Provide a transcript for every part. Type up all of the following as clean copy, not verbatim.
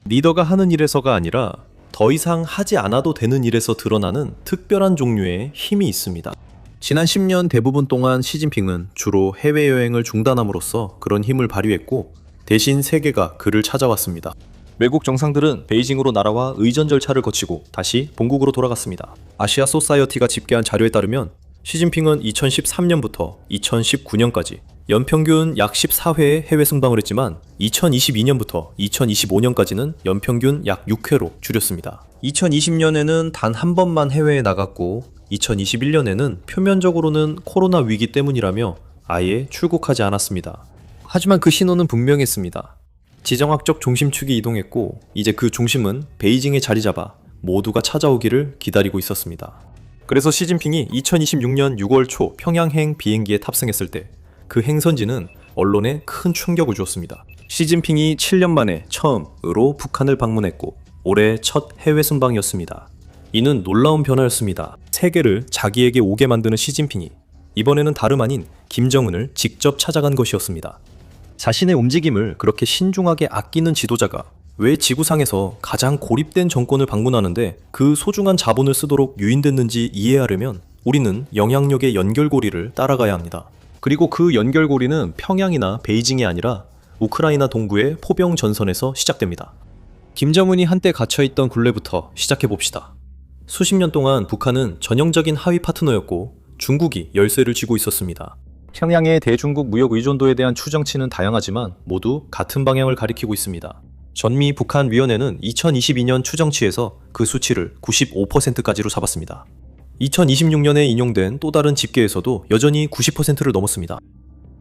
리더가 하는 일에서가 아니라 더 이상 하지 않아도 되는 일에서 드러나는 특별한 종류의 힘이 있습니다. 지난 10년 대부분 동안 시진핑은 주로 해외여행을 중단함으로써 그런 힘을 발휘했고, 대신 세계가 그를 찾아왔습니다. 외국 정상들은 베이징으로 날아와 의전 절차를 거치고 다시 본국으로 돌아갔습니다. 아시아 소사이어티가 집계한 자료에 따르면 시진핑은 2013년부터 2019년까지 연평균 약 14회의 해외 순방을 했지만 2022년부터 2025년까지는 연평균 약 6회로 줄였습니다. 2020년에는 단 한 번만 해외에 나갔고 2021년에는 표면적으로는 코로나 위기 때문이라며 아예 출국하지 않았습니다. 하지만 그 신호는 분명했습니다. 지정학적 중심축이 이동했고 이제 그 중심은 베이징에 자리 잡아 모두가 찾아오기를 기다리고 있었습니다. 그래서 시진핑이 2026년 6월 초 평양행 비행기에 탑승했을 때 그 행선지는 언론에 큰 충격을 주었습니다. 시진핑이 7년 만에 처음으로 북한을 방문했고 올해 첫 해외 순방이었습니다. 이는 놀라운 변화였습니다. 세계를 자기에게 오게 만드는 시진핑이 이번에는 다름 아닌 김정은을 직접 찾아간 것이었습니다. 자신의 움직임을 그렇게 신중하게 아끼는 지도자가 왜 지구상에서 가장 고립된 정권을 방문하는데 그 소중한 자본을 쓰도록 유인됐는지 이해하려면 우리는 영향력의 연결고리를 따라가야 합니다. 그리고 그 연결고리는 평양이나 베이징이 아니라 우크라이나 동부의 포병 전선에서 시작됩니다. 김정은이 한때 갇혀있던 굴레부터 시작해봅시다. 수십 년 동안 북한은 전형적인 하위 파트너였고 중국이 열쇠를 쥐고 있었습니다. 평양의 대중국 무역 의존도에 대한 추정치는 다양하지만 모두 같은 방향을 가리키고 있습니다. 전미 북한 위원회는 2022년 추정치에서 그 수치를 95%까지로 잡았습니다. 2026년에 인용된 또 다른 집계에서도 여전히 90%를 넘었습니다.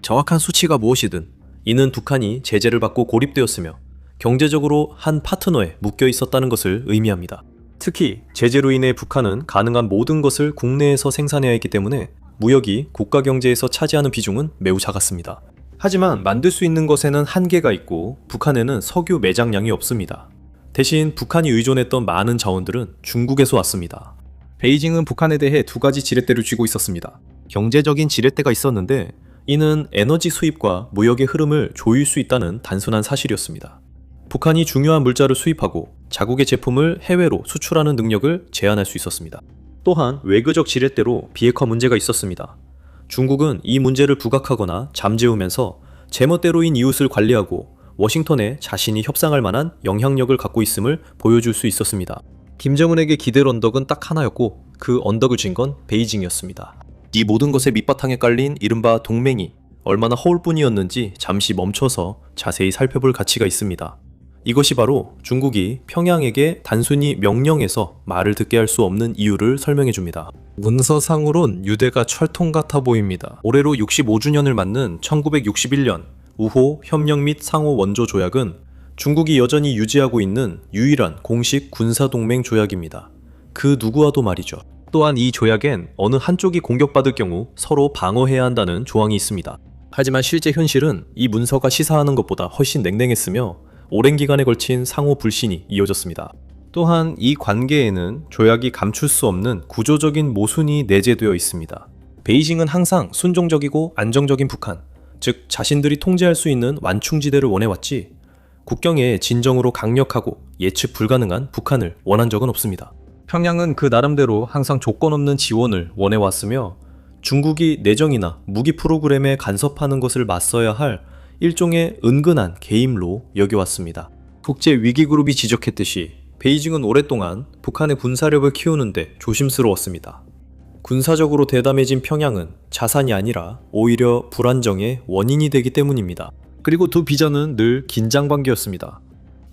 정확한 수치가 무엇이든 이는 북한이 제재를 받고 고립되었으며 경제적으로 한 파트너에 묶여 있었다는 것을 의미합니다. 특히 제재로 인해 북한은 가능한 모든 것을 국내에서 생산해야 했기 때문에 무역이 국가 경제에서 차지하는 비중은 매우 작았습니다. 하지만 만들 수 있는 것에는 한계가 있고 북한에는 석유 매장량이 없습니다. 대신 북한이 의존했던 많은 자원들은 중국에서 왔습니다. 베이징은 북한에 대해 두 가지 지렛대를 쥐고 있었습니다. 경제적인 지렛대가 있었는데 이는 에너지 수입과 무역의 흐름을 조일 수 있다는 단순한 사실이었습니다. 북한이 중요한 물자를 수입하고 자국의 제품을 해외로 수출하는 능력을 제한할 수 있었습니다. 또한 외교적 지렛대로 비핵화 문제가 있었습니다. 중국은 이 문제를 부각하거나 잠재우면서 제멋대로인 이웃을 관리하고 워싱턴에 자신이 협상할 만한 영향력을 갖고 있음을 보여줄 수 있었습니다. 김정은에게 기댈 언덕은 딱 하나였고 그 언덕을 쥔 건 베이징이었습니다. 이 모든 것의 밑바탕에 깔린 이른바 동맹이 얼마나 허울 뿐이었는지 잠시 멈춰서 자세히 살펴볼 가치가 있습니다. 이것이 바로 중국이 평양에게 단순히 명령해서 말을 듣게 할 수 없는 이유를 설명해 줍니다. 문서상으론 유대가 철통 같아 보입니다. 올해로 65주년을 맞는 1961년 우호 협력 및 상호 원조 조약은 중국이 여전히 유지하고 있는 유일한 공식 군사동맹 조약입니다. 그 누구와도 말이죠. 또한 이 조약엔 어느 한쪽이 공격받을 경우 서로 방어해야 한다는 조항이 있습니다. 하지만 실제 현실은 이 문서가 시사하는 것보다 훨씬 냉랭했으며 오랜 기간에 걸친 상호 불신이 이어졌습니다. 또한 이 관계에는 조약이 감출 수 없는 구조적인 모순이 내재되어 있습니다. 베이징은 항상 순종적이고 안정적인 북한, 즉 자신들이 통제할 수 있는 완충지대를 원해왔지 국경에 진정으로 강력하고 예측 불가능한 북한을 원한 적은 없습니다. 평양은 그 나름대로 항상 조건 없는 지원을 원해왔으며 중국이 내정이나 무기 프로그램에 간섭하는 것을 맞서야 할 일종의 은근한 개임로 여겨왔습니다. 국제 위기그룹이 지적했듯이 베이징은 오랫동안 북한의 군사력을 키우는데 조심스러웠습니다. 군사적으로 대담해진 평양은 자산이 아니라 오히려 불안정의 원인이 되기 때문입니다. 그리고 두 비전은 늘 긴장 관계였습니다.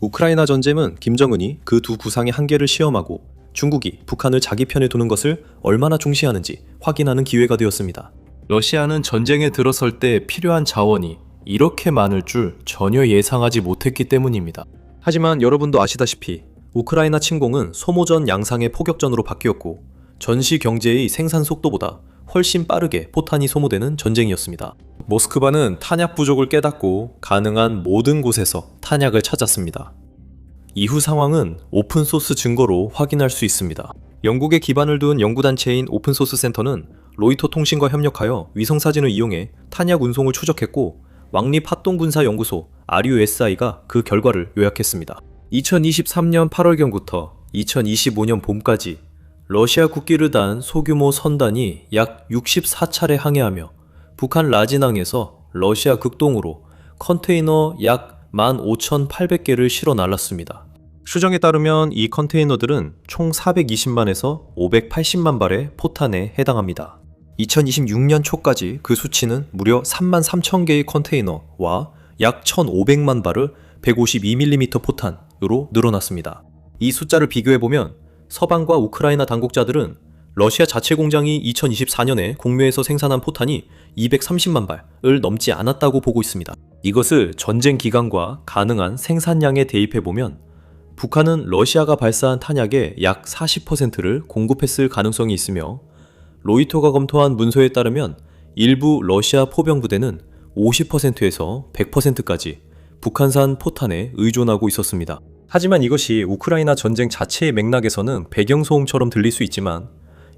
우크라이나 전쟁은 김정은이 그 두 구상의 한계를 시험하고 중국이 북한을 자기 편에 두는 것을 얼마나 중시하는지 확인하는 기회가 되었습니다. 러시아는 전쟁에 들어설 때 필요한 자원이 이렇게 많을 줄 전혀 예상하지 못했기 때문입니다. 하지만 여러분도 아시다시피 우크라이나 침공은 소모전 양상의 포격전으로 바뀌었고 전시 경제의 생산 속도보다 훨씬 빠르게 포탄이 소모되는 전쟁이었습니다. 모스크바는 탄약 부족을 깨닫고 가능한 모든 곳에서 탄약을 찾았습니다. 이후 상황은 오픈소스 증거로 확인할 수 있습니다. 영국에 기반을 둔 연구단체인 오픈소스 센터는 로이터 통신과 협력하여 위성사진을 이용해 탄약 운송을 추적했고 왕립합동군사연구소 RUSI가 그 결과를 요약했습니다. 2023년 8월경부터 2025년 봄까지 러시아 국기를 단 소규모 선단이 약 64차례 항해하며 북한 라진항에서 러시아 극동으로 컨테이너 약 15,800개를 실어 날랐습니다. 추정에 따르면 이 컨테이너들은 총 420만에서 580만 발의 포탄에 해당합니다. 2026년 초까지 그 수치는 무려 3만 3천 개의 컨테이너와 약 1,500만 발의 152mm 포탄으로 늘어났습니다. 이 숫자를 비교해보면 서방과 우크라이나 당국자들은 러시아 자체 공장이 2024년에 공매에서 생산한 포탄이 230만 발을 넘지 않았다고 보고 있습니다. 이것을 전쟁 기간과 가능한 생산량에 대입해보면 북한은 러시아가 발사한 탄약의 약 40%를 공급했을 가능성이 있으며 로이터가 검토한 문서에 따르면 일부 러시아 포병부대는 50%에서 100%까지 북한산 포탄에 의존하고 있었습니다. 하지만 이것이 우크라이나 전쟁 자체의 맥락에서는 배경소음처럼 들릴 수 있지만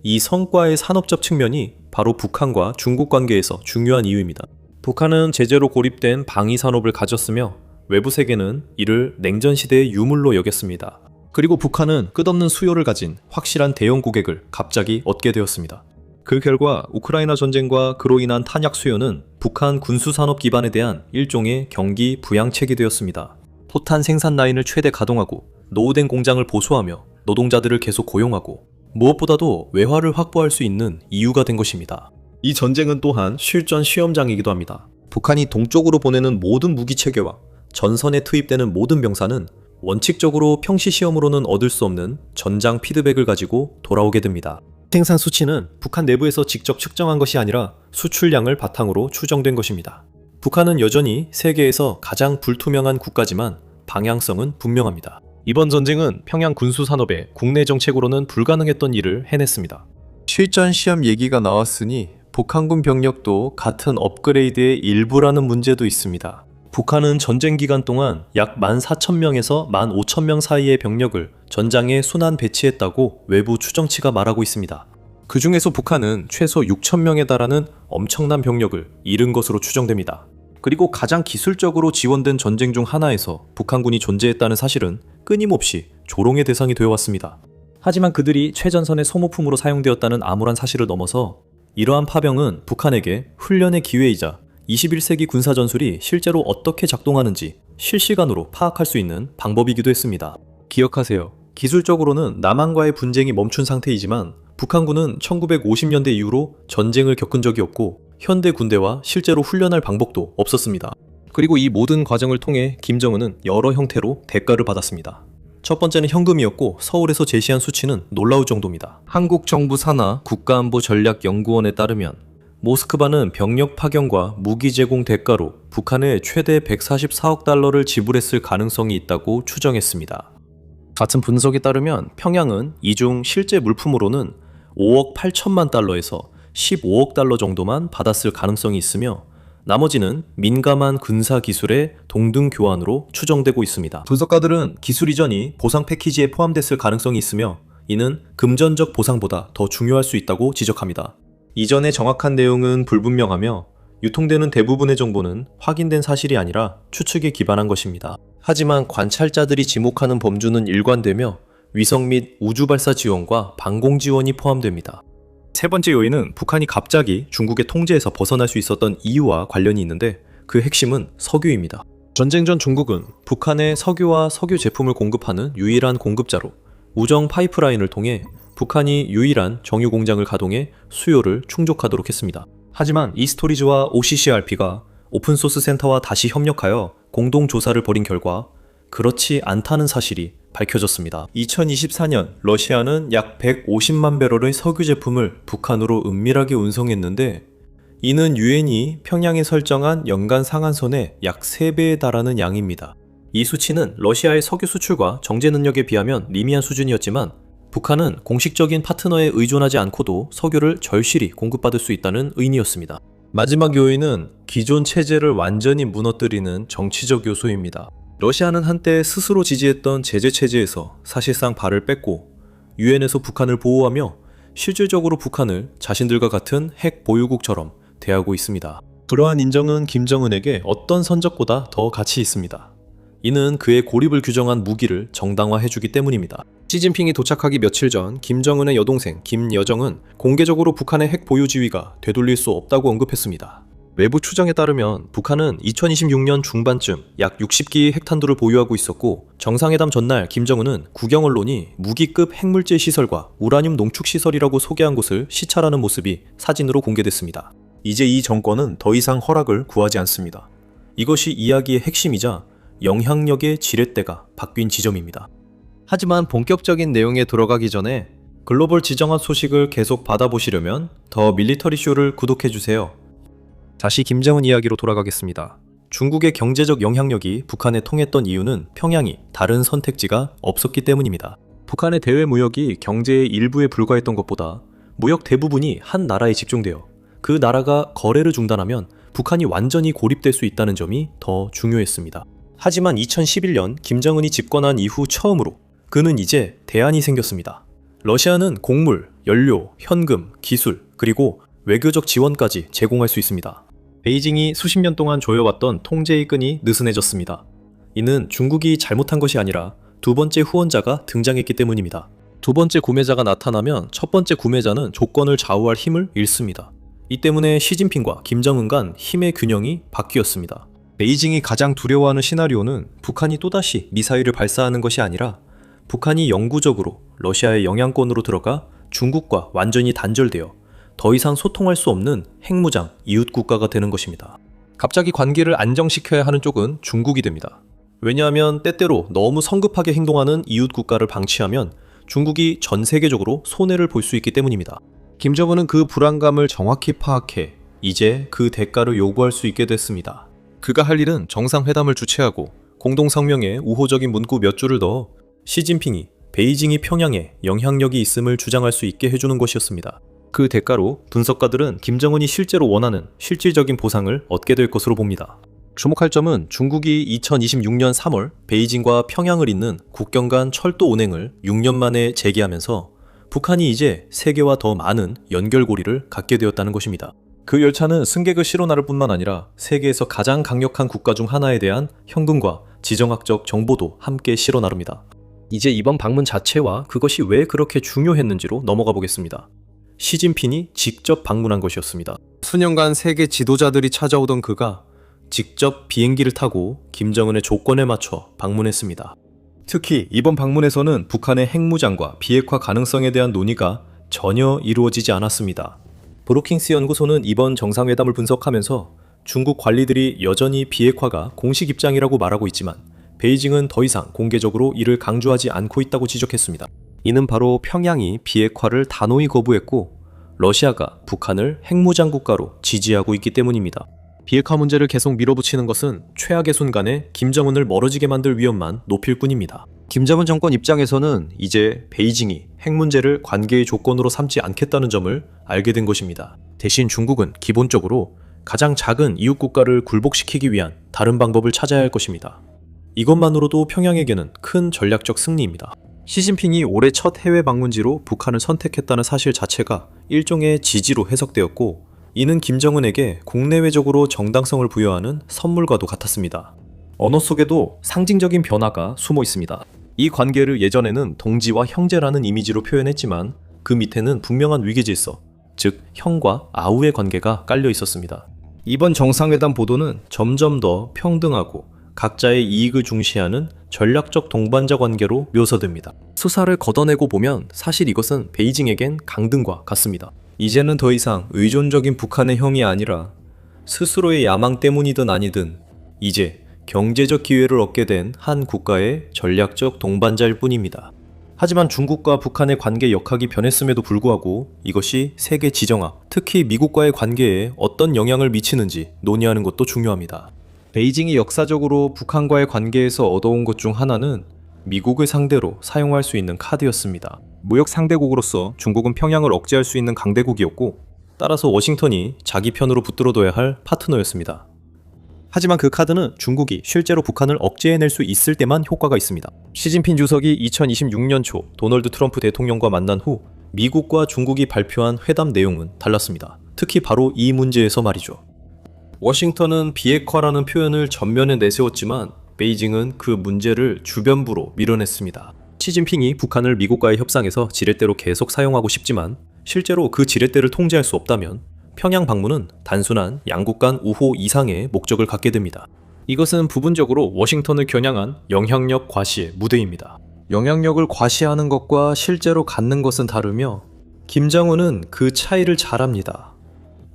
이 성과의 산업적 측면이 바로 북한과 중국 관계에서 중요한 이유입니다. 북한은 제재로 고립된 방위 산업을 가졌으며 외부 세계는 이를 냉전 시대의 유물로 여겼습니다. 그리고 북한은 끝없는 수요를 가진 확실한 대형 고객을 갑자기 얻게 되었습니다. 그 결과 우크라이나 전쟁과 그로 인한 탄약 수요는 북한 군수산업 기반에 대한 일종의 경기 부양책이 되었습니다. 포탄 생산 라인을 최대 가동하고 노후된 공장을 보수하며 노동자들을 계속 고용하고 무엇보다도 외화를 확보할 수 있는 이유가 된 것입니다. 이 전쟁은 또한 실전 시험장이기도 합니다. 북한이 동쪽으로 보내는 모든 무기 체계와 전선에 투입되는 모든 병사는 원칙적으로 평시 시험으로는 얻을 수 없는 전장 피드백을 가지고 돌아오게 됩니다. 생산 수치는 북한 내부에서 직접 측정한 것이 아니라 수출량을 바탕으로 추정된 것입니다. 북한은 여전히 세계에서 가장 불투명한 국가지만 방향성은 분명합니다. 이번 전쟁은 평양 군수산업의 국내 정책으로는 불가능했던 일을 해냈습니다. 실전 시험 얘기가 나왔으니 북한군 병력도 같은 업그레이드의 일부라는 문제도 있습니다. 북한은 전쟁 기간 동안 약 14,000명에서 15,000명 사이의 병력을 전장에 순환 배치했다고 외부 추정치가 말하고 있습니다. 그 중에서 북한은 최소 6,000명에 달하는 엄청난 병력을 잃은 것으로 추정됩니다. 그리고 가장 기술적으로 지원된 전쟁 중 하나에서 북한군이 존재했다는 사실은 끊임없이 조롱의 대상이 되어왔습니다. 하지만 그들이 최전선의 소모품으로 사용되었다는 암울한 사실을 넘어서 이러한 파병은 북한에게 훈련의 기회이자 21세기 군사전술이 실제로 어떻게 작동하는지 실시간으로 파악할 수 있는 방법이기도 했습니다. 기억하세요. 기술적으로는 남한과의 분쟁이 멈춘 상태이지만 북한군은 1950년대 이후로 전쟁을 겪은 적이 없고 현대 군대와 실제로 훈련할 방법도 없었습니다. 그리고 이 모든 과정을 통해 김정은은 여러 형태로 대가를 받았습니다. 첫 번째는 현금이었고 서울에서 제시한 수치는 놀라울 정도입니다. 한국 정부 산하 국가안보전략연구원에 따르면 모스크바는 병력 파견과 무기 제공 대가로 북한에 최대 144억 달러를 지불했을 가능성이 있다고 추정했습니다. 같은 분석에 따르면 평양은 이 중 실제 물품으로는 5억 8천만 달러에서 15억 달러 정도만 받았을 가능성이 있으며 나머지는 민감한 군사 기술의 동등 교환으로 추정되고 있습니다. 분석가들은 기술 이전이 보상 패키지에 포함됐을 가능성이 있으며 이는 금전적 보상보다 더 중요할 수 있다고 지적합니다. 이전의 정확한 내용은 불분명하며 유통되는 대부분의 정보는 확인된 사실이 아니라 추측에 기반한 것입니다. 하지만 관찰자들이 지목하는 범주는 일관되며 위성 및 우주 발사 지원과 방공 지원이 포함됩니다. 세 번째 요인은 북한이 갑자기 중국의 통제에서 벗어날 수 있었던 이유와 관련이 있는데 그 핵심은 석유입니다. 전쟁 전 중국은 북한에 석유와 석유 제품을 공급하는 유일한 공급자로 우정 파이프라인을 통해 북한이 유일한 정유 공장을 가동해 수요를 충족하도록 했습니다. 하지만 이스토리즈와 OCCRP가 오픈소스 센터와 다시 협력하여 공동 조사를 벌인 결과 그렇지 않다는 사실이 밝혀졌습니다. 2024년 러시아는 약 150만 배럴의 석유 제품을 북한으로 은밀하게 운송했는데 이는 유엔이 평양에 설정한 연간 상한선의 약 3배에 달하는 양입니다. 이 수치는 러시아의 석유 수출과 정제 능력에 비하면 미미한 수준이었지만 북한은 공식적인 파트너에 의존하지 않고도 석유를 절실히 공급받을 수 있다는 의미였습니다. 마지막 요인은 기존 체제를 완전히 무너뜨리는 정치적 요소입니다. 러시아는 한때 스스로 지지했던 제재 체제에서 사실상 발을 뺐고 유엔에서 북한을 보호하며 실질적으로 북한을 자신들과 같은 핵 보유국처럼 대하고 있습니다. 그러한 인정은 김정은에게 어떤 선적보다 더 가치 있습니다. 이는 그의 고립을 규정한 무기를 정당화해주기 때문입니다. 시진핑이 도착하기 며칠 전 김정은의 여동생 김여정은 공개적으로 북한의 핵 보유 지위가 되돌릴 수 없다고 언급했습니다. 외부 추정에 따르면 북한은 2026년 중반쯤 약 60기의 핵탄두를 보유하고 있었고, 정상회담 전날 김정은은 국영 언론이 무기급 핵물질 시설과 우라늄 농축 시설이라고 소개한 곳을 시찰하는 모습이 사진으로 공개됐습니다. 이제 이 정권은 더 이상 허락을 구하지 않습니다. 이것이 이야기의 핵심이자 영향력의 지렛대가 바뀐 지점입니다. 하지만 본격적인 내용에 들어가기 전에 글로벌 지정학 소식을 계속 받아보시려면 더 밀리터리 쇼를 구독해주세요. 다시 김정은 이야기로 돌아가겠습니다. 중국의 경제적 영향력이 북한에 통했던 이유는 평양이 다른 선택지가 없었기 때문입니다. 북한의 대외 무역이 경제의 일부에 불과했던 것보다 무역 대부분이 한 나라에 집중되어 그 나라가 거래를 중단하면 북한이 완전히 고립될 수 있다는 점이 더 중요했습니다. 하지만 2011년 김정은이 집권한 이후 처음으로 그는 이제 대안이 생겼습니다. 러시아는 곡물, 연료, 현금, 기술, 그리고 외교적 지원까지 제공할 수 있습니다. 베이징이 수십 년 동안 조여왔던 통제의 끈이 느슨해졌습니다. 이는 중국이 잘못한 것이 아니라 두 번째 후원자가 등장했기 때문입니다. 두 번째 구매자가 나타나면 첫 번째 구매자는 조건을 좌우할 힘을 잃습니다. 이 때문에 시진핑과 김정은 간 힘의 균형이 바뀌었습니다. 베이징이 가장 두려워하는 시나리오는 북한이 또다시 미사일을 발사하는 것이 아니라 북한이 영구적으로 러시아의 영향권으로 들어가 중국과 완전히 단절되어 더 이상 소통할 수 없는 핵무장 이웃 국가가 되는 것입니다. 갑자기 관계를 안정시켜야 하는 쪽은 중국이 됩니다. 왜냐하면 때때로 너무 성급하게 행동하는 이웃 국가를 방치하면 중국이 전 세계적으로 손해를 볼 수 있기 때문입니다. 김정은은 그 불안감을 정확히 파악해 이제 그 대가를 요구할 수 있게 됐습니다. 그가 할 일은 정상회담을 주최하고 공동성명에 우호적인 문구 몇 줄을 넣어 시진핑이 베이징이 평양에 영향력이 있음을 주장할 수 있게 해주는 것이었습니다. 그 대가로 분석가들은 김정은이 실제로 원하는 실질적인 보상을 얻게 될 것으로 봅니다. 주목할 점은 중국이 2026년 3월 베이징과 평양을 잇는 국경 간 철도 운행을 6년 만에 재개하면서 북한이 이제 세계와 더 많은 연결고리를 갖게 되었다는 것입니다. 그 열차는 승객을 실어 나를 뿐만 아니라 세계에서 가장 강력한 국가 중 하나에 대한 현금과 지정학적 정보도 함께 실어 나릅니다. 이제 이번 방문 자체와 그것이 왜 그렇게 중요했는지로 넘어가 보겠습니다. 시진핑이 직접 방문한 것이었습니다. 수년간 세계 지도자들이 찾아오던 그가 직접 비행기를 타고 김정은의 조건에 맞춰 방문했습니다. 특히 이번 방문에서는 북한의 핵무장과 비핵화 가능성에 대한 논의가 전혀 이루어지지 않았습니다. 브루킹스 연구소는 이번 정상회담을 분석하면서 중국 관리들이 여전히 비핵화가 공식 입장이라고 말하고 있지만 베이징은 더 이상 공개적으로 이를 강조하지 않고 있다고 지적했습니다. 이는 바로 평양이 비핵화를 단호히 거부했고 러시아가 북한을 핵무장 국가로 지지하고 있기 때문입니다. 비핵화 문제를 계속 밀어붙이는 것은 최악의 순간에 김정은을 멀어지게 만들 위험만 높일 뿐입니다. 김정은 정권 입장에서는 이제 베이징이 핵 문제를 관계의 조건으로 삼지 않겠다는 점을 알게 된 것입니다. 대신 중국은 기본적으로 가장 작은 이웃 국가를 굴복시키기 위한 다른 방법을 찾아야 할 것입니다. 이것만으로도 평양에게는 큰 전략적 승리입니다. 시진핑이 올해 첫 해외 방문지로 북한을 선택했다는 사실 자체가 일종의 지지로 해석되었고, 이는 김정은에게 국내외적으로 정당성을 부여하는 선물과도 같았습니다. 언어 속에도 상징적인 변화가 숨어 있습니다. 이 관계를 예전에는 동지와 형제라는 이미지로 표현했지만 그 밑에는 분명한 위계질서, 즉 형과 아우의 관계가 깔려 있었습니다. 이번 정상회담 보도는 점점 더 평등하고 각자의 이익을 중시하는 전략적 동반자 관계로 묘사됩니다. 수사를 걷어내고 보면 사실 이것은 베이징에겐 강등과 같습니다. 이제는 더 이상 의존적인 북한의 형이 아니라 스스로의 야망 때문이든 아니든 이제 경제적 기회를 얻게 된 한 국가의 전략적 동반자일 뿐입니다. 하지만 중국과 북한의 관계 역학이 변했음에도 불구하고 이것이 세계 지정학, 특히 미국과의 관계에 어떤 영향을 미치는지 논의하는 것도 중요합니다. 베이징이 역사적으로 북한과의 관계에서 얻어온 것 중 하나는 미국을 상대로 사용할 수 있는 카드였습니다. 무역 상대국으로서 중국은 평양을 억제할 수 있는 강대국이었고, 따라서 워싱턴이 자기 편으로 붙들어둬야 할 파트너였습니다. 하지만 그 카드는 중국이 실제로 북한을 억제해낼 수 있을 때만 효과가 있습니다. 시진핑 주석이 2026년 초 도널드 트럼프 대통령과 만난 후 미국과 중국이 발표한 회담 내용은 달랐습니다. 특히 바로 이 문제에서 말이죠. 워싱턴은 비핵화라는 표현을 전면에 내세웠지만 베이징은 그 문제를 주변부로 밀어냈습니다. 시진핑이 북한을 미국과의 협상에서 지렛대로 계속 사용하고 싶지만 실제로 그 지렛대를 통제할 수 없다면 평양 방문은 단순한 양국 간 우호 이상의 목적을 갖게 됩니다. 이것은 부분적으로 워싱턴을 겨냥한 영향력 과시의 무대입니다. 영향력을 과시하는 것과 실제로 갖는 것은 다르며 김정은은 그 차이를 잘 압니다.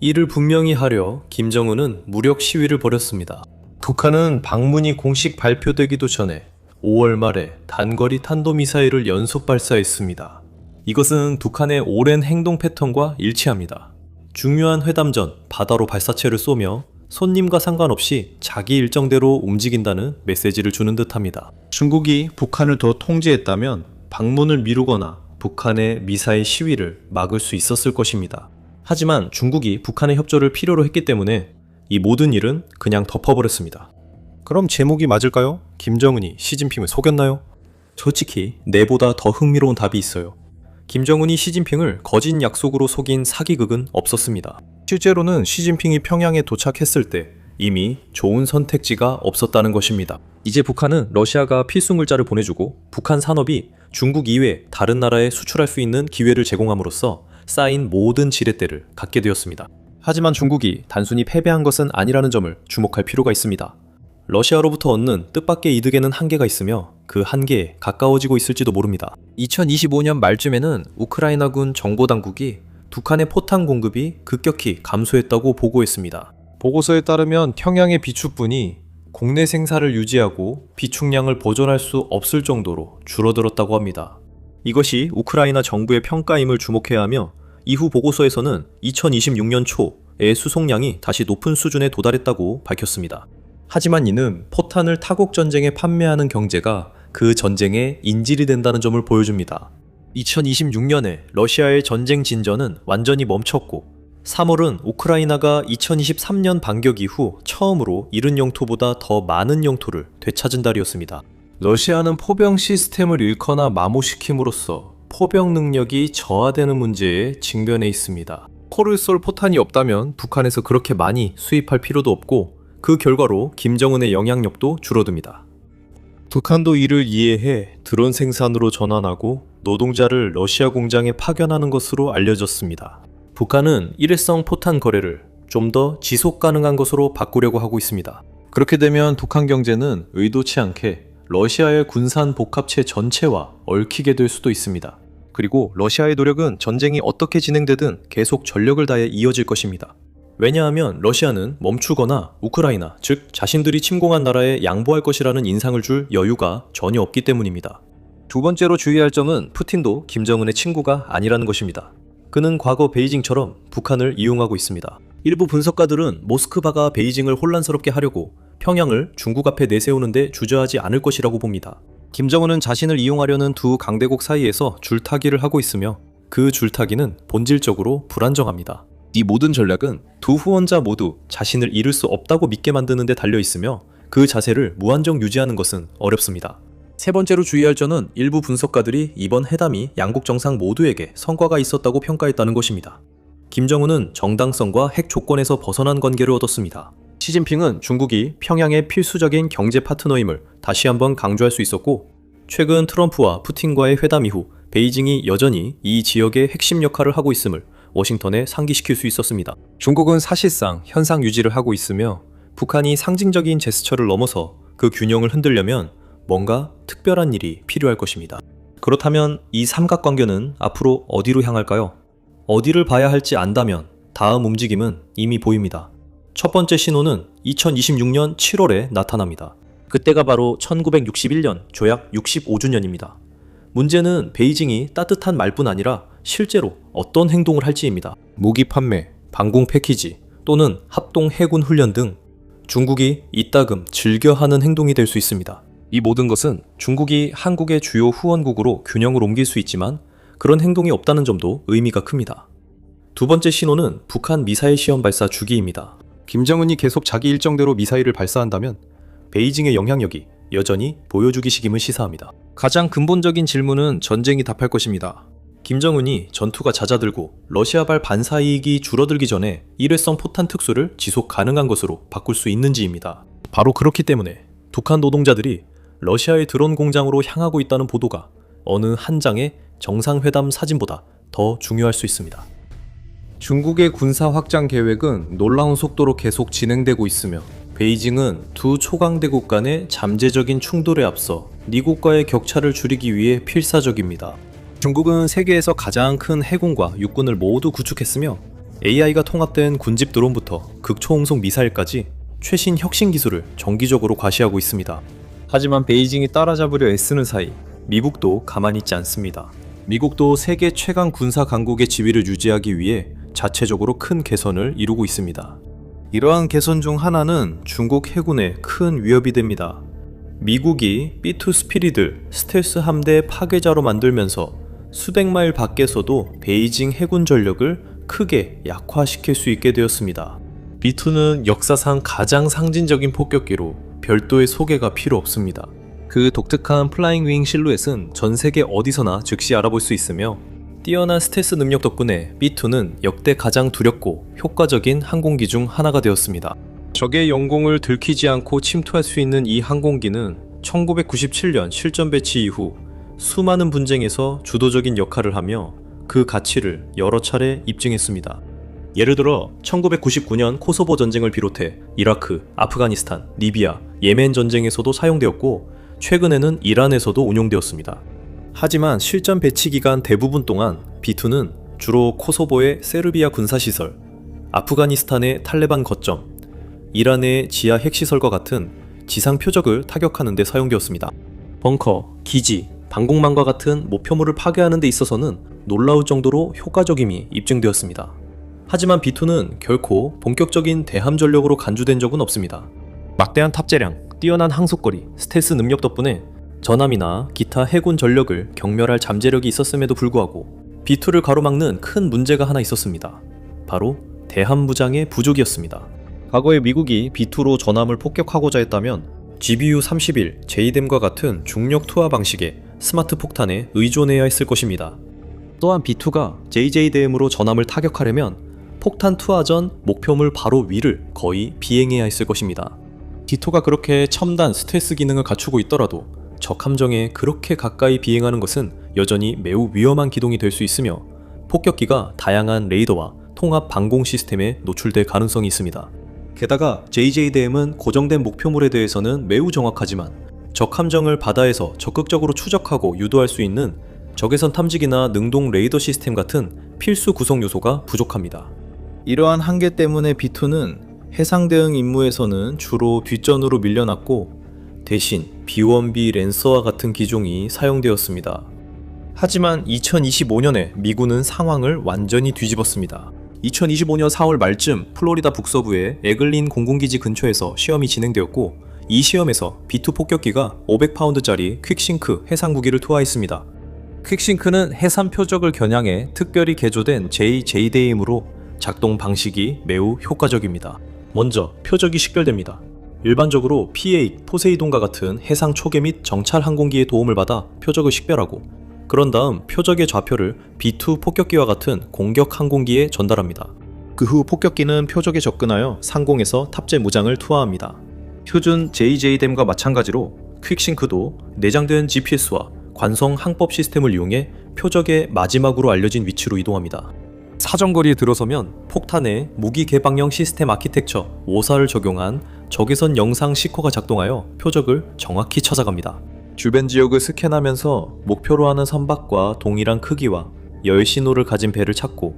이를 분명히 하려 김정은은 무력 시위를 벌였습니다. 북한은 방문이 공식 발표되기도 전에 5월 말에 단거리 탄도미사일을 연속 발사했습니다. 이것은 북한의 오랜 행동 패턴과 일치합니다. 중요한 회담 전 바다로 발사체를 쏘며 손님과 상관없이 자기 일정대로 움직인다는 메시지를 주는 듯합니다. 중국이 북한을 더 통제했다면 방문을 미루거나 북한의 미사일 시위를 막을 수 있었을 것입니다. 하지만 중국이 북한의 협조를 필요로 했기 때문에 이 모든 일은 그냥 덮어버렸습니다. 그럼 제목이 맞을까요? 김정은이 시진핑을 속였나요? 솔직히 내보다 더 흥미로운 답이 있어요. 김정은이 시진핑을 거짓 약속으로 속인 사기극은 없었습니다. 실제로는 시진핑이 평양에 도착했을 때 이미 좋은 선택지가 없었다는 것입니다. 이제 북한은 러시아가 필수 물자를 보내주고 북한 산업이 중국 이외 다른 나라에 수출할 수 있는 기회를 제공함으로써 쌓인 모든 지렛대를 갖게 되었습니다. 하지만 중국이 단순히 패배한 것은 아니라는 점을 주목할 필요가 있습니다. 러시아로부터 얻는 뜻밖의 이득에는 한계가 있으며 그 한계에 가까워지고 있을지도 모릅니다. 2025년 말쯤에는 우크라이나군 정보당국이 북한의 포탄 공급이 급격히 감소했다고 보고했습니다. 보고서에 따르면 평양의 비축분이 국내 생산을 유지하고 비축량을 보존할 수 없을 정도로 줄어들었다고 합니다. 이것이 우크라이나 정부의 평가임을 주목해야 하며 이후 보고서에서는 2026년 초에 수송량이 다시 높은 수준에 도달했다고 밝혔습니다. 하지만 이는 포탄을 타국 전쟁에 판매하는 경제가 그 전쟁의 인질이 된다는 점을 보여줍니다. 2026년에 러시아의 전쟁 진전은 완전히 멈췄고 3월은 우크라이나가 2023년 반격 이후 처음으로 잃은 영토보다 더 많은 영토를 되찾은 달이었습니다. 러시아는 포병 시스템을 잃거나 마모시킴으로써 포병 능력이 저하되는 문제에 직면해 있습니다. 포를 쏠 포탄이 없다면 북한에서 그렇게 많이 수입할 필요도 없고 그 결과로 김정은의 영향력도 줄어듭니다. 북한도 이를 이해해 드론 생산으로 전환하고 노동자를 러시아 공장에 파견하는 것으로 알려졌습니다. 북한은 일회성 포탄 거래를 좀 더 지속 가능한 것으로 바꾸려고 하고 있습니다. 그렇게 되면 북한 경제는 의도치 않게 러시아의 군산 복합체 전체와 얽히게 될 수도 있습니다. 그리고 러시아의 노력은 전쟁이 어떻게 진행되든 계속 전력을 다해 이어질 것입니다. 왜냐하면 러시아는 멈추거나 우크라이나, 즉 자신들이 침공한 나라에 양보할 것이라는 인상을 줄 여유가 전혀 없기 때문입니다. 두 번째로 주의할 점은 푸틴도 김정은의 친구가 아니라는 것입니다. 그는 과거 베이징처럼 북한을 이용하고 있습니다. 일부 분석가들은 모스크바가 베이징을 혼란스럽게 하려고 평양을 중국 앞에 내세우는데 주저하지 않을 것이라고 봅니다. 김정은은 자신을 이용하려는 두 강대국 사이에서 줄타기를 하고 있으며 그 줄타기는 본질적으로 불안정합니다. 이 모든 전략은 두 후원자 모두 자신을 잃을 수 없다고 믿게 만드는 데 달려 있으며 그 자세를 무한정 유지하는 것은 어렵습니다. 세 번째로 주의할 점은 일부 분석가들이 이번 회담이 양국 정상 모두에게 성과가 있었다고 평가했다는 것입니다. 김정은은 정당성과 핵 조건에서 벗어난 관계를 얻었습니다. 시진핑은 중국이 평양의 필수적인 경제 파트너임을 다시 한번 강조할 수 있었고 최근 트럼프와 푸틴과의 회담 이후 베이징이 여전히 이 지역의 핵심 역할을 하고 있음을 워싱턴에 상기시킬 수 있었습니다. 중국은 사실상 현상 유지를 하고 있으며 북한이 상징적인 제스처를 넘어서 그 균형을 흔들려면 뭔가 특별한 일이 필요할 것입니다. 그렇다면 이 삼각관계는 앞으로 어디로 향할까요? 어디를 봐야 할지 안다면 다음 움직임은 이미 보입니다. 첫 번째 신호는 2026년 7월에 나타납니다. 그때가 바로 1961년 조약 65주년입니다. 문제는 베이징이 따뜻한 말뿐 아니라 실제로 어떤 행동을 할지입니다. 무기 판매, 방공 패키지 또는 합동 해군 훈련 등 중국이 이따금 즐겨하는 행동이 될 수 있습니다. 이 모든 것은 중국이 한국의 주요 후원국으로 균형을 옮길 수 있지만 그런 행동이 없다는 점도 의미가 큽니다. 두 번째 신호는 북한 미사일 시험 발사 주기입니다. 김정은이 계속 자기 일정대로 미사일을 발사한다면 베이징의 영향력이 여전히 보여주기식임을 시사합니다. 가장 근본적인 질문은 전쟁이 답할 것입니다. 김정은이 전투가 잦아들고 러시아발 반사이익이 줄어들기 전에 일회성 포탄 특수를 지속 가능한 것으로 바꿀 수 있는지입니다. 바로 그렇기 때문에 북한 노동자들이 러시아의 드론 공장으로 향하고 있다는 보도가 어느 한 장의 정상회담 사진보다 더 중요할 수 있습니다. 중국의 군사 확장 계획은 놀라운 속도로 계속 진행되고 있으며 베이징은 두 초강대국 간의 잠재적인 충돌에 앞서 미국과의 격차를 줄이기 위해 필사적입니다. 중국은 세계에서 가장 큰 해군과 육군을 모두 구축했으며 AI가 통합된 군집 드론부터 극초음속 미사일까지 최신 혁신 기술을 정기적으로 과시하고 있습니다. 하지만 베이징이 따라잡으려 애쓰는 사이 미국도 가만히 있지 않습니다. 미국도 세계 최강 군사 강국의 지위를 유지하기 위해 자체적으로 큰 개선을 이루고 있습니다. 이러한 개선 중 하나는 중국 해군에 큰 위협이 됩니다. 미국이 B2 스피리들 스텔스 함대 파괴자로 만들면서 수백 마일 밖에서도 베이징 해군 전력을 크게 약화시킬 수 있게 되었습니다. B2는 역사상 가장 상징적인 폭격기로 별도의 소개가 필요 없습니다. 그 독특한 플라잉 윙 실루엣은 전 세계 어디서나 즉시 알아볼 수 있으며 뛰어난 스텔스 능력 덕분에 B2는 역대 가장 두렵고 효과적인 항공기 중 하나가 되었습니다. 적의 영공을 들키지 않고 침투할 수 있는 이 항공기는 1997년 실전 배치 이후 수많은 분쟁에서 주도적인 역할을 하며 그 가치를 여러 차례 입증했습니다. 예를 들어 1999년 코소보 전쟁을 비롯해 이라크, 아프가니스탄, 리비아, 예멘 전쟁에서도 사용되었고 최근에는 이란에서도 운용되었습니다. 하지만 실전 배치 기간 대부분 동안 B2는 주로 코소보의 세르비아 군사시설, 아프가니스탄의 탈레반 거점, 이란의 지하 핵시설과 같은 지상 표적을 타격하는 데 사용되었습니다. 벙커, 기지, 방공망과 같은 목표물을 파괴하는 데 있어서는 놀라울 정도로 효과적임이 입증되었습니다. 하지만 B2는 결코 본격적인 대함 전력으로 간주된 적은 없습니다. 막대한 탑재량, 뛰어난 항속거리, 스텔스 능력 덕분에 전함이나 기타 해군 전력을 경멸할 잠재력이 있었음에도 불구하고 B2를 가로막는 큰 문제가 하나 있었습니다. 바로 대함 무장의 부족이었습니다. 과거에 미국이 B2로 전함을 폭격하고자 했다면 GBU-31, JDAM과 같은 중력 투하 방식의 스마트 폭탄에 의존해야 했을 것입니다. 또한 B2가 JJDAM으로 전함을 타격하려면 폭탄 투하 전 목표물 바로 위를 거의 비행해야 했을 것입니다. B2가 그렇게 첨단 스텔스 기능을 갖추고 있더라도 적 함정에 그렇게 가까이 비행하는 것은 여전히 매우 위험한 기동이 될 수 있으며 폭격기가 다양한 레이더와 통합 방공 시스템에 노출될 가능성이 있습니다. 게다가 JJDAM은 고정된 목표물에 대해서는 매우 정확하지만 적 함정을 바다에서 적극적으로 추적하고 유도할 수 있는 적외선 탐지기나 능동 레이더 시스템 같은 필수 구성 요소가 부족합니다. 이러한 한계 때문에 B2는 해상 대응 임무에서는 주로 뒷전으로 밀려났고 대신 B1B 랜서와 같은 기종이 사용되었습니다. 하지만 2025년에 미군은 상황을 완전히 뒤집었습니다. 2025년 4월 말쯤 플로리다 북서부의 에글린 공군기지 근처에서 시험이 진행되었고 이 시험에서 B2 폭격기가 500파운드짜리 퀵싱크 해상무기를 투하했습니다. 퀵싱크는 해상 표적을 겨냥해 특별히 개조된 JJDAM으로 작동 방식이 매우 효과적입니다. 먼저 표적이 식별됩니다. 일반적으로 P8, 포세이돈과 같은 해상 초계 및 정찰 항공기의 도움을 받아 표적을 식별하고 그런 다음 표적의 좌표를 B2 폭격기와 같은 공격 항공기에 전달합니다. 그 후 폭격기는 표적에 접근하여 상공에서 탑재 무장을 투하합니다. 표준 JJDAM과 마찬가지로 퀵싱크도 내장된 GPS와 관성 항법 시스템을 이용해 표적의 마지막으로 알려진 위치로 이동합니다. 사정거리에 들어서면 폭탄에 무기 개방형 시스템 아키텍처 오사를 적용한 적외선 영상 시커가 작동하여 표적을 정확히 찾아갑니다. 주변 지역을 스캔하면서 목표로 하는 선박과 동일한 크기와 열 신호를 가진 배를 찾고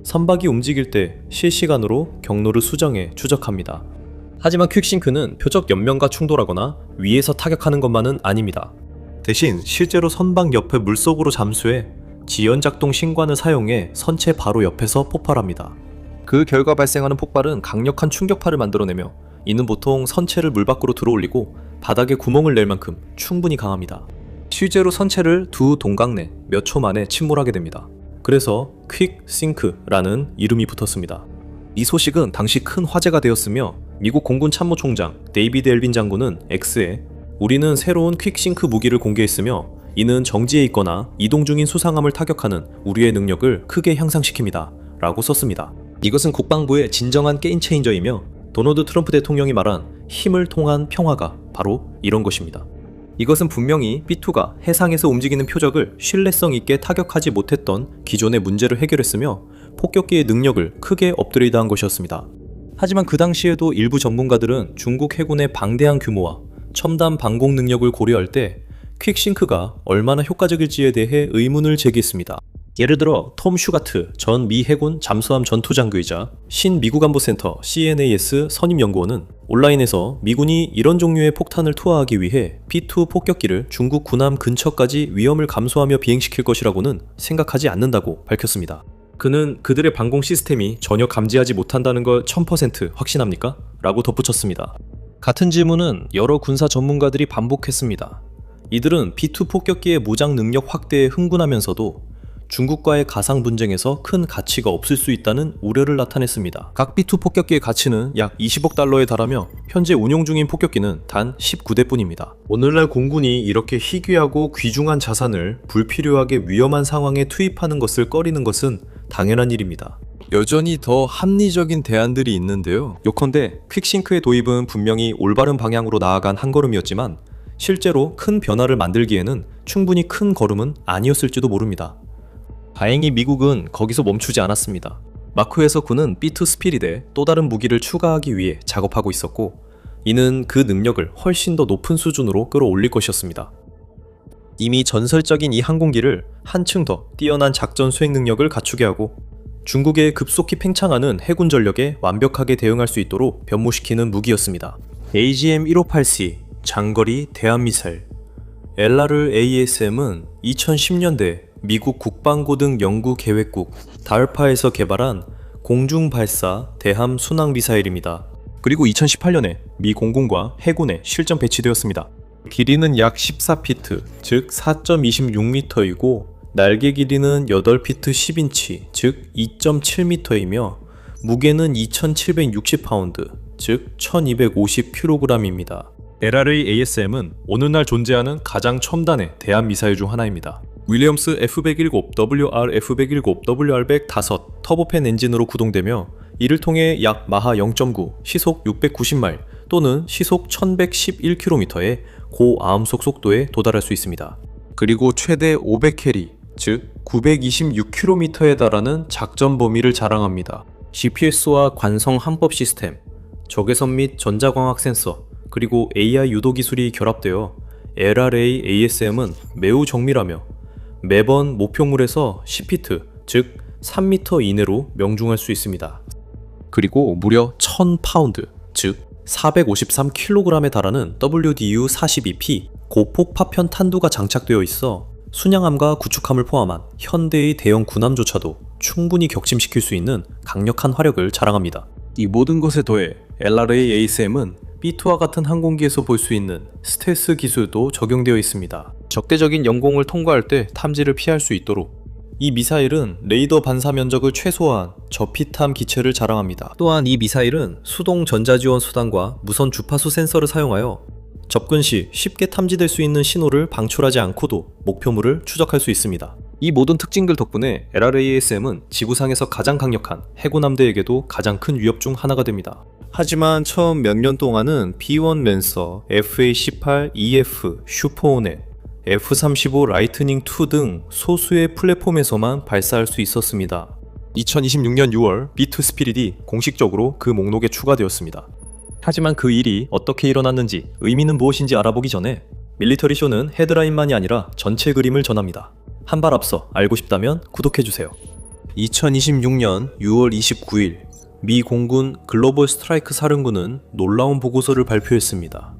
선박이 움직일 때 실시간으로 경로를 수정해 추적합니다. 하지만 퀵싱크는 표적 옆면과 충돌하거나 위에서 타격하는 것만은 아닙니다. 대신 실제로 선박 옆에 물속으로 잠수해 지연작동 신관을 사용해 선체 바로 옆에서 폭발합니다. 그 결과 발생하는 폭발은 강력한 충격파를 만들어내며 이는 보통 선체를 물 밖으로 들어올리고 바닥에 구멍을 낼 만큼 충분히 강합니다. 실제로 선체를 두 동강 내 몇 초 만에 침몰하게 됩니다. 그래서 퀵싱크라는 이름이 붙었습니다. 이 소식은 당시 큰 화제가 되었으며 미국 공군 참모총장 데이비드 엘빈 장군은 X에 우리는 새로운 퀵싱크 무기를 공개했으며 이는 정지해 있거나 이동 중인 수상함을 타격하는 우리의 능력을 크게 향상시킵니다 라고 썼습니다. 이것은 국방부의 진정한 게임 체인저이며 도널드 트럼프 대통령이 말한 힘을 통한 평화가 바로 이런 것입니다. 이것은 분명히 B2가 해상에서 움직이는 표적을 신뢰성 있게 타격하지 못했던 기존의 문제를 해결했으며 폭격기의 능력을 크게 업그레이드한 것이었습니다. 하지만 그 당시에도 일부 전문가들은 중국 해군의 방대한 규모와 첨단 방공 능력을 고려할 때 퀵싱크가 얼마나 효과적일지에 대해 의문을 제기했습니다. 예를 들어 톰 슈가트 전 미 해군 잠수함 전투장교이자 신미국안보센터 CNAS 선임연구원은 온라인에서 미군이 이런 종류의 폭탄을 투하하기 위해 B2 폭격기를 중국 군함 근처까지 위험을 감수하며 비행시킬 것이라고는 생각하지 않는다고 밝혔습니다. 그는 그들의 방공 시스템이 전혀 감지하지 못한다는 걸 1000% 확신합니까? 라고 덧붙였습니다. 같은 질문은 여러 군사 전문가들이 반복했습니다. 이들은 B2 폭격기의 무장 능력 확대에 흥분하면서도 중국과의 가상 분쟁에서 큰 가치가 없을 수 있다는 우려를 나타냈습니다. 각 B2 폭격기의 가치는 약 20억 달러에 달하며 현재 운용 중인 폭격기는 단 19대뿐입니다. 오늘날 공군이 이렇게 희귀하고 귀중한 자산을 불필요하게 위험한 상황에 투입하는 것을 꺼리는 것은 당연한 일입니다. 여전히 더 합리적인 대안들이 있는데요. 요컨대 퀵싱크의 도입은 분명히 올바른 방향으로 나아간 한 걸음이었지만 실제로 큰 변화를 만들기에는 충분히 큰 걸음은 아니었을지도 모릅니다. 다행히 미국은 거기서 멈추지 않았습니다. 마크에서 그는 B2 스피릿에 또 다른 무기를 추가하기 위해 작업하고 있었고 이는 그 능력을 훨씬 더 높은 수준으로 끌어올릴 것이었습니다. 이미 전설적인 이 항공기를 한층 더 뛰어난 작전 수행 능력을 갖추게 하고 중국의 급속히 팽창하는 해군 전력에 완벽하게 대응할 수 있도록 변모시키는 무기였습니다. AGM-158C 장거리 대함미사일 LRASM은 2010년대 미국 국방고등 연구계획국 DARPA에서 개발한 공중발사 대함 순항미사일입니다. 그리고 2018년에 미 공군과 해군에 실전 배치되었습니다. 길이는 약 14피트, 즉 4.26m이고 날개 길이는 8피트 10인치, 즉 2.7m이며 무게는 2760파운드, 즉 1250kg입니다. LRASM은 오늘날 존재하는 가장 첨단의 대함미사일 중 하나입니다. 윌리엄스 F-117, WR-F-117, WR-105 터보팬 엔진으로 구동되며 이를 통해 약 마하 0.9, 시속 690마일 또는 시속 1111km의 고아음속 속도에 도달할 수 있습니다. 그리고 최대 500캐리, 즉 926km에 달하는 작전 범위를 자랑합니다. GPS와 관성 함법 시스템, 적외선 및 전자광학 센서, 그리고 AI 유도 기술이 결합되어 LRASM은 매우 정밀하며 매번 목표물에서 10피트, 즉 3m 이내로 명중할 수 있습니다. 그리고 무려 1000파운드, 즉 453kg에 달하는 WDU-42P 고폭 파편 탄두가 장착되어 있어 순양함과 구축함을 포함한 현대의 대형 군함조차도 충분히 격침시킬 수 있는 강력한 화력을 자랑합니다. 이 모든 것에 더해 LRASM은 B2와 같은 항공기에서 볼 수 있는 스텔스 기술도 적용되어 있습니다. 적대적인 영공을 통과할 때 탐지를 피할 수 있도록 이 미사일은 레이더 반사 면적을 최소화한 저피탐 기체를 자랑합니다. 또한 이 미사일은 수동 전자지원 수단과 무선 주파수 센서를 사용하여 접근 시 쉽게 탐지될 수 있는 신호를 방출하지 않고도 목표물을 추적할 수 있습니다. 이 모든 특징들 덕분에 LRASM은 지구상에서 가장 강력한 해군 함대에게도 가장 큰 위협 중 하나가 됩니다. 하지만 처음 몇 년 동안은 B1 랜서, FA-18, EF, 슈퍼호넷, F-35 라이트닝 2 등 소수의 플랫폼에서만 발사할 수 있었습니다. 2026년 6월 B2 스피릿이 공식적으로 그 목록에 추가되었습니다. 하지만 그 일이 어떻게 일어났는지 의미는 무엇인지 알아보기 전에 밀리터리 쇼는 헤드라인만이 아니라 전체 그림을 전합니다. 한 발 앞서 알고 싶다면 구독해주세요. 2026년 6월 29일 미 공군 글로벌 스트라이크 사령부는 놀라운 보고서를 발표했습니다.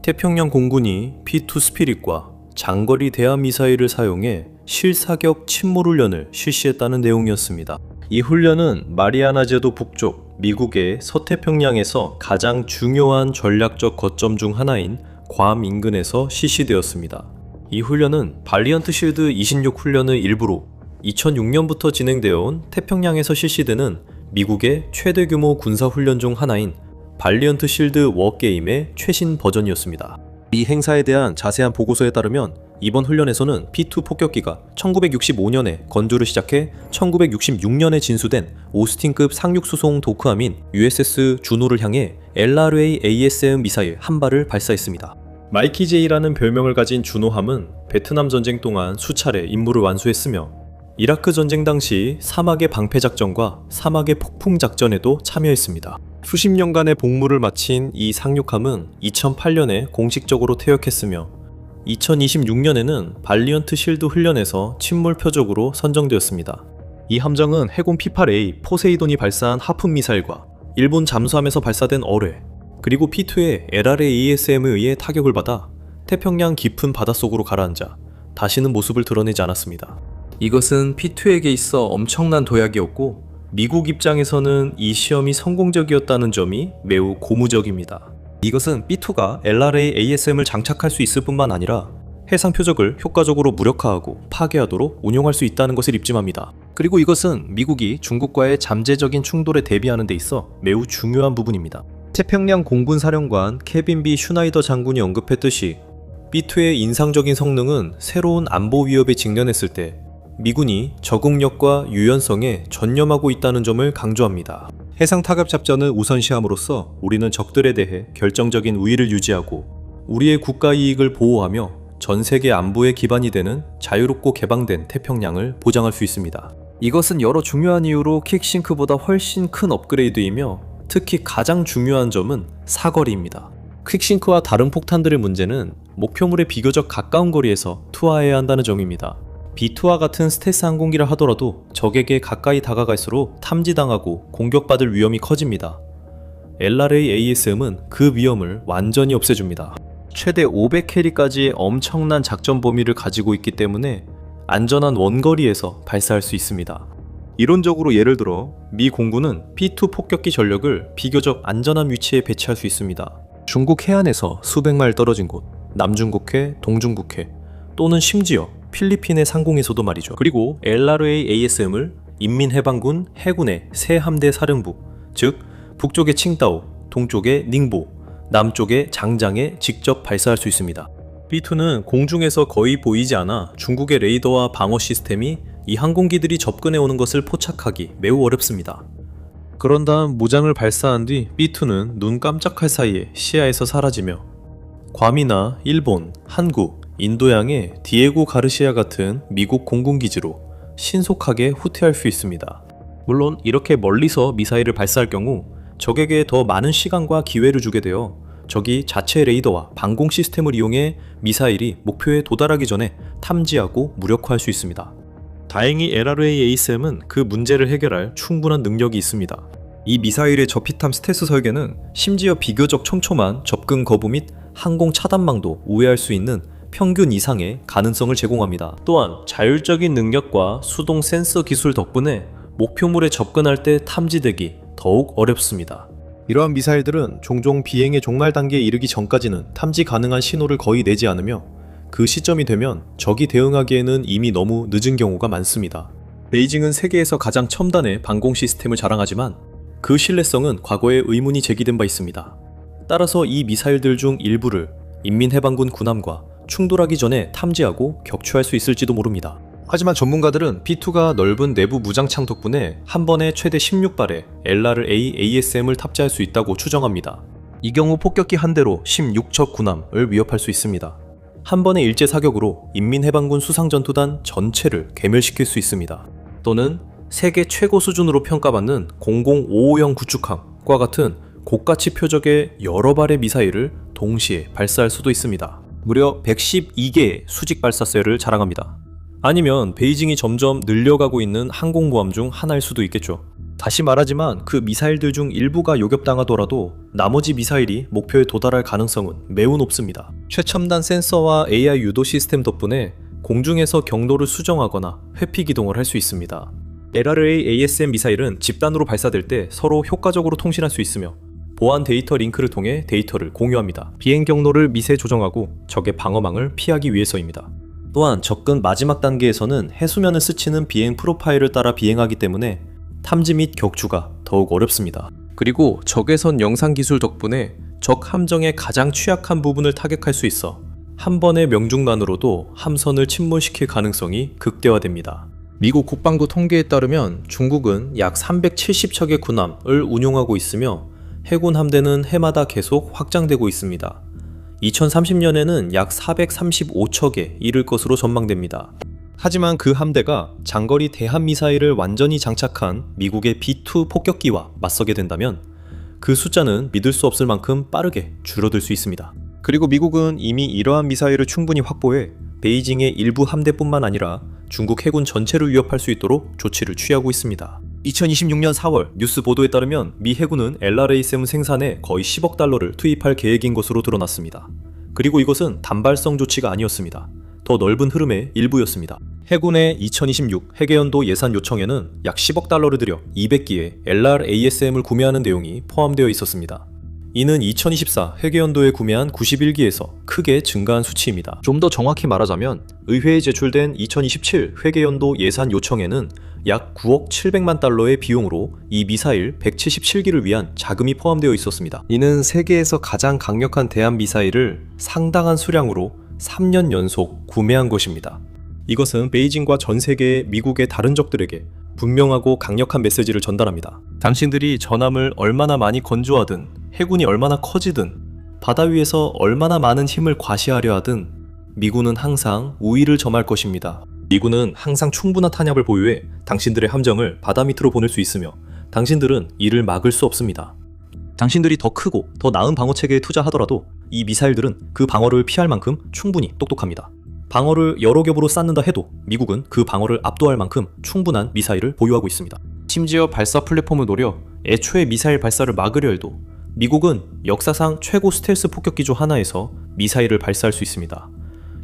태평양 공군이 P2 스피릿과 장거리 대함미사일을 사용해 실사격 침몰 훈련을 실시했다는 내용이었습니다. 이 훈련은 마리아나 제도 북쪽 미국의 서태평양에서 가장 중요한 전략적 거점 중 하나인 괌 인근에서 실시되었습니다. 이 훈련은 발리언트 실드 26 훈련의 일부로 2006년부터 진행되어 온 태평양에서 실시되는 미국의 최대 규모 군사훈련 중 하나인 발리언트 실드 워게임의 최신 버전이었습니다. 이 행사에 대한 자세한 보고서에 따르면 이번 훈련에서는 P2 폭격기가 1965년에 건조를 시작해 1966년에 진수된 오스틴급 상륙수송 도크함인 USS 주노를 향해 LRA ASM 미사일 한 발을 발사했습니다. 마이키 제이라는 별명을 가진 주노함은 베트남 전쟁 동안 수차례 임무를 완수했으며 이라크 전쟁 당시 사막의 방패 작전과 사막의 폭풍 작전에도 참여했습니다. 수십 년간의 복무를 마친 이 상륙함은 2008년에 공식적으로 퇴역했으며 2026년에는 발리언트 실드 훈련에서 침몰 표적으로 선정되었습니다. 이 함정은 해군 P-8A 포세이돈이 발사한 하푼 미사일과 일본 잠수함에서 발사된 어뢰, 그리고 P-2의 LRA-ASM에 의해 타격을 받아 태평양 깊은 바닷속으로 가라앉아 다시는 모습을 드러내지 않았습니다. 이것은 P-2에게 있어 엄청난 도약이었고 미국 입장에서는 이 시험이 성공적이었다는 점이 매우 고무적입니다. 이것은 P-2가 LRA-ASM을 장착할 수 있을 뿐만 아니라 해상 표적을 효과적으로 무력화하고 파괴하도록 운용할 수 있다는 것을 입증합니다. 그리고 이것은 미국이 중국과의 잠재적인 충돌에 대비하는 데 있어 매우 중요한 부분입니다. 태평양 공군사령관 케빈 B. 슈나이더 장군이 언급했듯이 P-2의 인상적인 성능은 새로운 안보 위협에 직면했을 때 미군이 적응력과 유연성에 전념하고 있다는 점을 강조합니다. 해상 타격 작전을 우선시함으로써 우리는 적들에 대해 결정적인 우위를 유지하고 우리의 국가 이익을 보호하며 전 세계 안보의 기반이 되는 자유롭고 개방된 태평양을 보장할 수 있습니다. 이것은 여러 중요한 이유로 퀵싱크보다 훨씬 큰 업그레이드이며 특히 가장 중요한 점은 사거리입니다. 퀵싱크와 다른 폭탄들의 문제는 목표물에 비교적 가까운 거리에서 투하해야 한다는 점입니다. B2와 같은 스텔스 항공기라 하더라도 적에게 가까이 다가갈수록 탐지당하고 공격받을 위험이 커집니다. LRA-ASM은 그 위험을 완전히 없애줍니다. 최대 500캐리까지의 엄청난 작전 범위를 가지고 있기 때문에 안전한 원거리에서 발사할 수 있습니다. 이론적으로 예를 들어 미 공군은 P2 폭격기 전력을 비교적 안전한 위치에 배치할 수 있습니다. 중국 해안에서 수백 마일 떨어진 곳, 남중국해, 동중국해, 또는 심지어 필리핀의 상공에서도 말이죠. 그리고 LRA-ASM을 인민해방군 해군의 새 함대 사령부, 즉 북쪽의 칭다오, 동쪽의 닝보, 남쪽의 장장에 직접 발사할 수 있습니다. B2는 공중에서 거의 보이지 않아 중국의 레이더와 방어 시스템이 이 항공기들이 접근해 오는 것을 포착하기 매우 어렵습니다. 그런 다음 무장을 발사한 뒤 B2는 눈 깜짝할 사이에 시야에서 사라지며 괌이나 일본, 한국, 인도양의 디에고 가르시아 같은 미국 공군기지로 신속하게 후퇴할 수 있습니다. 물론 이렇게 멀리서 미사일을 발사할 경우 적에게 더 많은 시간과 기회를 주게 되어 적이 자체 레이더와 방공 시스템을 이용해 미사일이 목표에 도달하기 전에 탐지하고 무력화할 수 있습니다. 다행히 LRA-ASM은 그 문제를 해결할 충분한 능력이 있습니다. 이 미사일의 저피탐 스텔스 설계는 심지어 비교적 촘촘한 접근 거부 및 항공 차단망도 우회할 수 있는 평균 이상의 가능성을 제공합니다. 또한 자율적인 능력과 수동 센서 기술 덕분에 목표물에 접근할 때 탐지되기 더욱 어렵습니다. 이러한 미사일들은 종종 비행의 종말 단계에 이르기 전까지는 탐지 가능한 신호를 거의 내지 않으며 그 시점이 되면 적이 대응하기에는 이미 너무 늦은 경우가 많습니다. 베이징은 세계에서 가장 첨단의 방공 시스템을 자랑하지만 그 신뢰성은 과거에 의문이 제기된 바 있습니다. 따라서 이 미사일들 중 일부를 인민해방군 군함과 충돌하기 전에 탐지하고 격추할 수 있을지도 모릅니다. 하지만 전문가들은 B2가 넓은 내부 무장창 덕분에 한 번에 최대 16발의 LRA-ASM을 탑재할 수 있다고 추정합니다. 이 경우 폭격기 한 대로 16척 군함을 위협할 수 있습니다. 한 번의 일제 사격으로 인민해방군 수상전투단 전체를 괴멸시킬 수 있습니다. 또는 세계 최고 수준으로 평가받는 0055형 구축함과 같은 고가치 표적의 여러 발의 미사일을 동시에 발사할 수도 있습니다. 무려 112개의 수직 발사셀을 자랑합니다. 아니면 베이징이 점점 늘려가고 있는 항공모함 중 하나일 수도 있겠죠. 다시 말하지만 그 미사일들 중 일부가 요격당하더라도 나머지 미사일이 목표에 도달할 가능성은 매우 높습니다. 최첨단 센서와 AI 유도 시스템 덕분에 공중에서 경로를 수정하거나 회피 기동을 할 수 있습니다. LRA-ASM 미사일은 집단으로 발사될 때 서로 효과적으로 통신할 수 있으며 보안 데이터 링크를 통해 데이터를 공유합니다. 비행 경로를 미세 조정하고 적의 방어망을 피하기 위해서입니다. 또한 접근 마지막 단계에서는 해수면을 스치는 비행 프로파일을 따라 비행하기 때문에 탐지 및 격추가 더욱 어렵습니다. 그리고 적외선 영상 기술 덕분에 적 함정의 가장 취약한 부분을 타격할 수 있어 한 번의 명중만으로도 함선을 침몰시킬 가능성이 극대화됩니다. 미국 국방부 통계에 따르면 중국은 약 370척의 군함을 운용하고 있으며 해군 함대는 해마다 계속 확장되고 있습니다. 2030년에는 약 435척에 이를 것으로 전망됩니다. 하지만 그 함대가 장거리 대한미사일을 완전히 장착한 미국의 B-2 폭격기와 맞서게 된다면 그 숫자는 믿을 수 없을 만큼 빠르게 줄어들 수 있습니다. 그리고 미국은 이미 이러한 미사일을 충분히 확보해 베이징의 일부 함대뿐만 아니라 중국 해군 전체를 위협할 수 있도록 조치를 취하고 있습니다. 2026년 4월 뉴스 보도에 따르면 미 해군은 LRA-7 생산에 거의 10억 달러를 투입할 계획인 것으로 드러났습니다. 그리고 이것은 단발성 조치가 아니었습니다. 더 넓은 흐름의 일부였습니다. 해군의 2026 해계연도 예산 요청에는 약 10억 달러를 들여 200기의 LRASM을 구매하는 내용이 포함되어 있었습니다. 이는 2024 해계연도에 구매한 91기에서 크게 증가한 수치입니다. 좀 더 정확히 말하자면 의회에 제출된 2027 회계연도 예산 요청에는 약 9억 700만 달러의 비용으로 이 미사일 177기를 위한 자금이 포함되어 있었습니다. 이는 세계에서 가장 강력한 대한미사일을 상당한 수량으로 3년 연속 구매한 것입니다. 이것은 베이징과 전 세계의 미국의 다른 적들에게 분명하고 강력한 메시지를 전달합니다. 당신들이 전함을 얼마나 많이 건조하든 해군이 얼마나 커지든 바다 위에서 얼마나 많은 힘을 과시하려 하든 미군은 항상 우위를 점할 것입니다. 미군은 항상 충분한 탄약을 보유해 당신들의 함정을 바다 밑으로 보낼 수 있으며 당신들은 이를 막을 수 없습니다. 당신들이 더 크고 더 나은 방어체계에 투자하더라도 이 미사일들은 그 방어를 피할 만큼 충분히 똑똑합니다. 방어를 여러 겹으로 쌓는다 해도 미국은 그 방어를 압도할 만큼 충분한 미사일을 보유하고 있습니다. 심지어 발사 플랫폼을 노려 애초에 미사일 발사를 막으려 해도 미국은 역사상 최고 스텔스 폭격기 중 하나에서 미사일을 발사할 수 있습니다.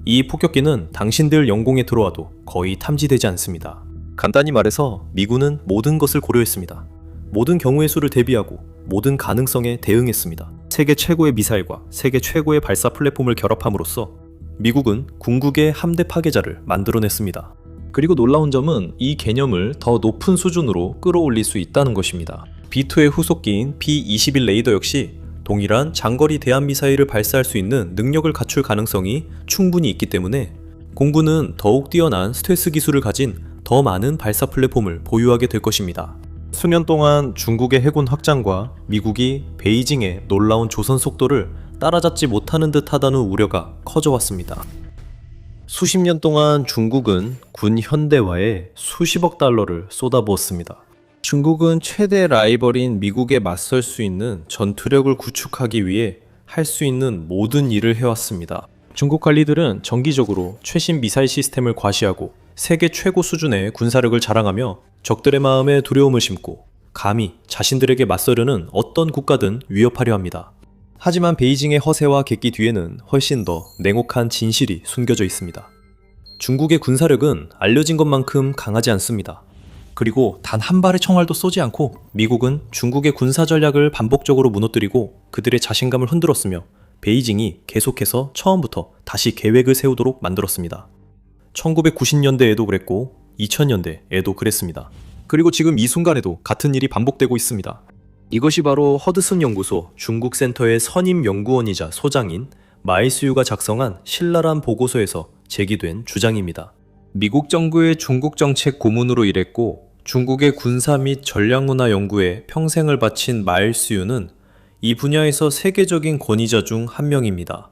이 폭격기는 당신들 영공에 들어와도 거의 탐지되지 않습니다. 간단히 말해서 미군은 모든 것을 고려했습니다. 모든 경우의 수를 대비하고 모든 가능성에 대응했습니다. 세계 최고의 미사일과 세계 최고의 발사 플랫폼을 결합함으로써 미국은 궁극의 함대 파괴자를 만들어냈습니다. 그리고 놀라운 점은 이 개념을 더 높은 수준으로 끌어올릴 수 있다는 것입니다. B-2의 후속기인 B-21 레이더 역시 동일한 장거리 대한미사일을 발사할 수 있는 능력을 갖출 가능성이 충분히 있기 때문에 공군은 더욱 뛰어난 스텔스 기술을 가진 더 많은 발사 플랫폼을 보유하게 될 것입니다. 수년 동안 중국의 해군 확장과 미국이 베이징의 놀라운 조선 속도를 따라잡지 못하는 듯하다는 우려가 커져왔습니다. 수십 년 동안 중국은 군 현대화에 수십억 달러를 쏟아부었습니다. 중국은 최대 라이벌인 미국에 맞설 수 있는 전투력을 구축하기 위해 할 수 있는 모든 일을 해왔습니다. 중국 관리들은 정기적으로 최신 미사일 시스템을 과시하고 세계 최고 수준의 군사력을 자랑하며 적들의 마음에 두려움을 심고 감히 자신들에게 맞서려는 어떤 국가든 위협하려 합니다. 하지만 베이징의 허세와 객기 뒤에는 훨씬 더 냉혹한 진실이 숨겨져 있습니다. 중국의 군사력은 알려진 것만큼 강하지 않습니다. 그리고 단 한 발의 총알도 쏘지 않고 미국은 중국의 군사 전략을 반복적으로 무너뜨리고 그들의 자신감을 흔들었으며 베이징이 계속해서 처음부터 다시 계획을 세우도록 만들었습니다. 1990년대에도 그랬고 2000년대에도 그랬습니다. 그리고 지금 이 순간에도 같은 일이 반복되고 있습니다. 이것이 바로 허드슨 연구소 중국 센터의 선임 연구원이자 소장인 마이스유가 작성한 신랄한 보고서에서 제기된 주장입니다. 미국 정부의 중국 정책 고문으로 일했고 중국의 군사 및 전략문화 연구에 평생을 바친 마일스유는 이 분야에서 세계적인 권위자 중 한 명입니다.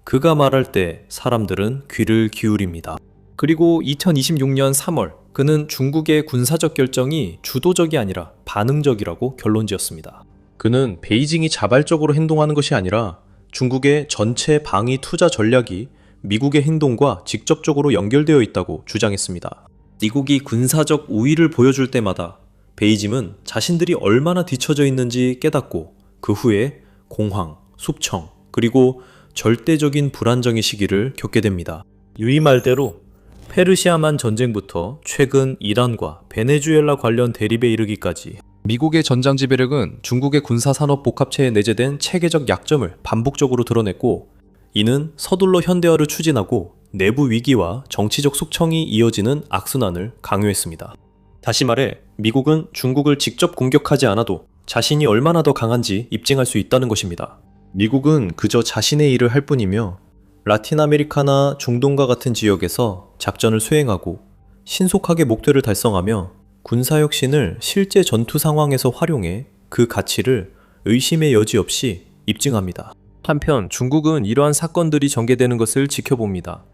그가 말할 때 사람들은 귀를 기울입니다. 그리고 2026년 3월 그는 중국의 군사적 결정이 주도적이 아니라 반응적이라고 결론지었습니다. 그는 베이징이 자발적으로 행동하는 것이 아니라 중국의 전체 방위 투자 전략이 미국의 행동과 직접적으로 연결되어 있다고 주장했습니다. 미국이 군사적 우위를 보여줄 때마다 베이징은 자신들이 얼마나 뒤처져 있는지 깨닫고 그 후에 공황, 숙청, 그리고 절대적인 불안정의 시기를 겪게 됩니다. 유이 말대로 페르시아만 전쟁부터 최근 이란과 베네수엘라 관련 대립에 이르기까지 미국의 전장 지배력은 중국의 군사산업 복합체에 내재된 체계적 약점을 반복적으로 드러냈고 이는 서둘러 현대화를 추진하고 내부 위기와 정치적 숙청이 이어지는 악순환을 강요했습니다. 다시 말해 미국은 중국을 직접 공격하지 않아도 자신이 얼마나 더 강한지 입증할 수 있다는 것입니다. 미국은 그저 자신의 일을 할 뿐이며 라틴 아메리카나 중동과 같은 지역에서 작전을 수행하고 신속하게 목표를 달성하며 군사혁신을 실제 전투 상황에서 활용해 그 가치를 의심의 여지 없이 입증합니다. 한편 중국은 이러한 사건들이 전개되는 것을 지켜봅니다.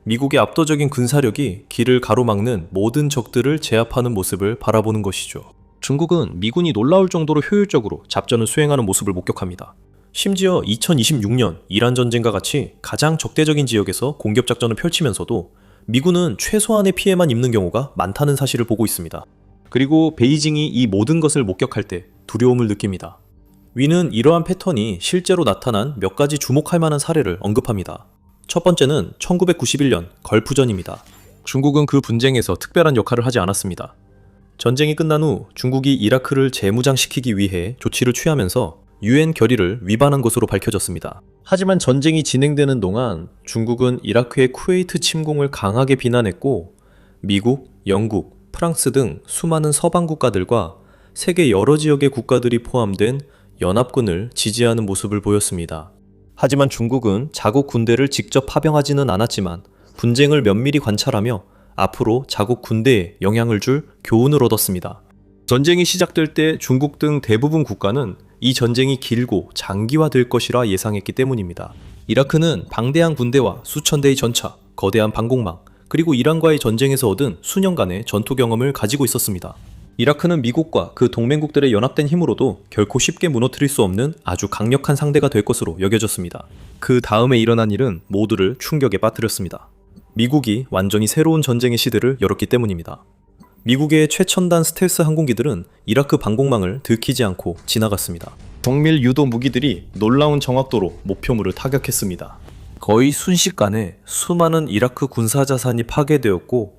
미국의 압도적인 군사력이 길을 가로막는 모든 적들을 제압하는 모습을 바라보는 것이죠. 중국은 미군이 놀라울 정도로 효율적으로 작전을 수행하는 모습을 목격합니다. 심지어 2026년 이란 전쟁과 같이 가장 적대적인 지역에서 공격 작전을 펼치면서도 미군은 최소한의 피해만 입는 경우가 많다는 사실을 보고 있습니다. 그리고 베이징이 이 모든 것을 목격할 때 두려움을 느낍니다. 위는 이러한 패턴이 실제로 나타난 몇 가지 주목할 만한 사례를 언급합니다. 첫 번째는 1991년 걸프전입니다. 중국은 그 분쟁에서 특별한 역할을 하지 않았습니다. 전쟁이 끝난 후 중국이 이라크를 재무장시키기 위해 조치를 취하면서 UN 결의를 위반한 것으로 밝혀졌습니다. 하지만 전쟁이 진행되는 동안 중국은 이라크의 쿠웨이트 침공을 강하게 비난했고 미국, 영국, 프랑스 등 수많은 서방 국가들과 세계 여러 지역의 국가들이 포함된 연합군을 지지하는 모습을 보였습니다. 하지만 중국은 자국 군대를 직접 파병하지는 않았지만 분쟁을 면밀히 관찰하며 앞으로 자국 군대에 영향을 줄 교훈을 얻었습니다. 전쟁이 시작될 때 중국 등 대부분 국가는 이 전쟁이 길고 장기화될 것이라 예상했기 때문입니다. 이라크는 방대한 군대와 수천 대의 전차, 거대한 방공망, 그리고 이란과의 전쟁에서 얻은 수년간의 전투 경험을 가지고 있었습니다. 이라크는 미국과 그 동맹국들의 연합된 힘으로도 결코 쉽게 무너뜨릴 수 없는 아주 강력한 상대가 될 것으로 여겨졌습니다. 그 다음에 일어난 일은 모두를 충격에 빠뜨렸습니다. 미국이 완전히 새로운 전쟁의 시대를 열었기 때문입니다. 미국의 최첨단 스텔스 항공기들은 이라크 방공망을 들키지 않고 지나갔습니다. 정밀 유도 무기들이 놀라운 정확도로 목표물을 타격했습니다. 거의 순식간에 수많은 이라크 군사 자산이 파괴되었고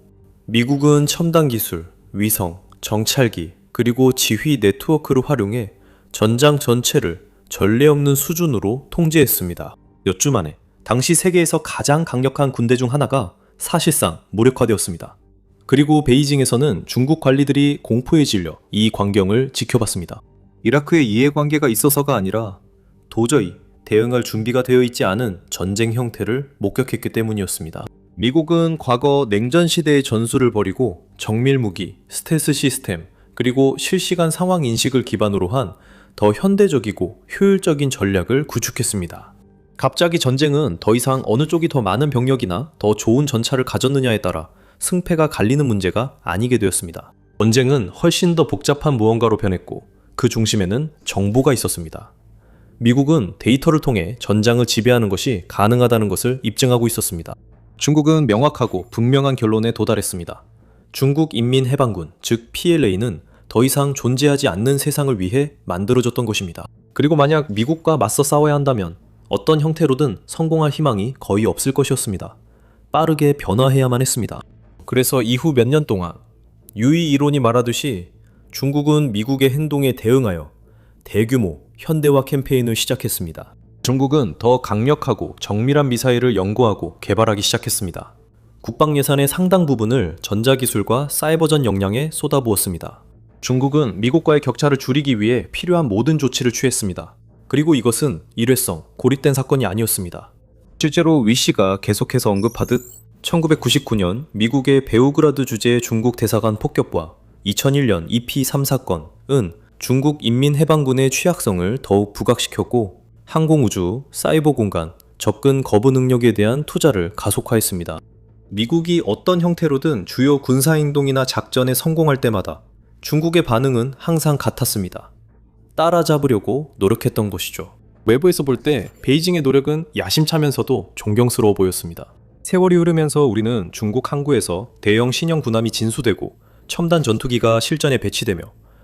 미국은 첨단 기술, 위성, 정찰기, 그리고 지휘 네트워크를 활용해 전장 전체를 전례 없는 수준으로 통제했습니다. 몇 주 만에 당시 세계에서 가장 강력한 군대 중 하나가 사실상 무력화되었습니다. 그리고 베이징에서는 중국 관리들이 공포에 질려 이 광경을 지켜봤습니다. 이라크의 이해관계가 있어서가 아니라 도저히 대응할 준비가 되어 있지 않은 전쟁 형태를 목격했기 때문이었습니다. 미국은 과거 냉전 시대의 전술을 버리고 정밀 무기, 스텔스 시스템, 그리고 실시간 상황 인식을 기반으로 한 더 현대적이고 효율적인 전략을 구축했습니다. 갑자기 전쟁은 더 이상 어느 쪽이 더 많은 병력이나 더 좋은 전차를 가졌느냐에 따라 승패가 갈리는 문제가 아니게 되었습니다. 전쟁은 훨씬 더 복잡한 무언가로 변했고 그 중심에는 정보가 있었습니다. 미국은 데이터를 통해 전장을 지배하는 것이 가능하다는 것을 입증하고 있었습니다. 중국은 명확하고 분명한 결론에 도달했습니다. 중국 인민해방군, 즉 PLA는 더 이상 존재하지 않는 세상을 위해 만들어졌던 것입니다. 그리고 만약 미국과 맞서 싸워야 한다면 어떤 형태로든 성공할 희망이 거의 없을 것이었습니다. 빠르게 변화해야만 했습니다. 그래서 이후 몇 년 동안 유이 이론이 말하듯이 중국은 미국의 행동에 대응하여 대규모 현대화 캠페인을 시작했습니다. 중국은 더 강력하고 정밀한 미사일을 연구하고 개발하기 시작했습니다. 국방 예산의 상당 부분을 전자기술과 사이버전 역량에 쏟아부었습니다. 중국은 미국과의 격차를 줄이기 위해 필요한 모든 조치를 취했습니다. 그리고 이것은 일회성, 고립된 사건이 아니었습니다. 실제로 위 씨가 계속해서 언급하듯 1999년 미국의 베오그라드 주재의 중국 대사관 폭격과 2001년 EP3 사건은 중국 인민해방군의 취약성을 더욱 부각시켰고 항공우주, 사이버 공간, 접근 거부 능력에 대한 투자를 가속화했습니다. 미국이 어떤 형태로든 주요 군사행동이나 작전에 성공할 때마다 중국의 반응은 항상 같았습니다. 따라잡으려고 노력했던 것이죠. 외부에서 볼 때 베이징의 노력은 야심차면서도 존경스러워 보였습니다. 세월이 흐르면서 우리는 중국 항구에서 대형 신형 군함이 진수되고 첨단 전투기가 실전에 배치되며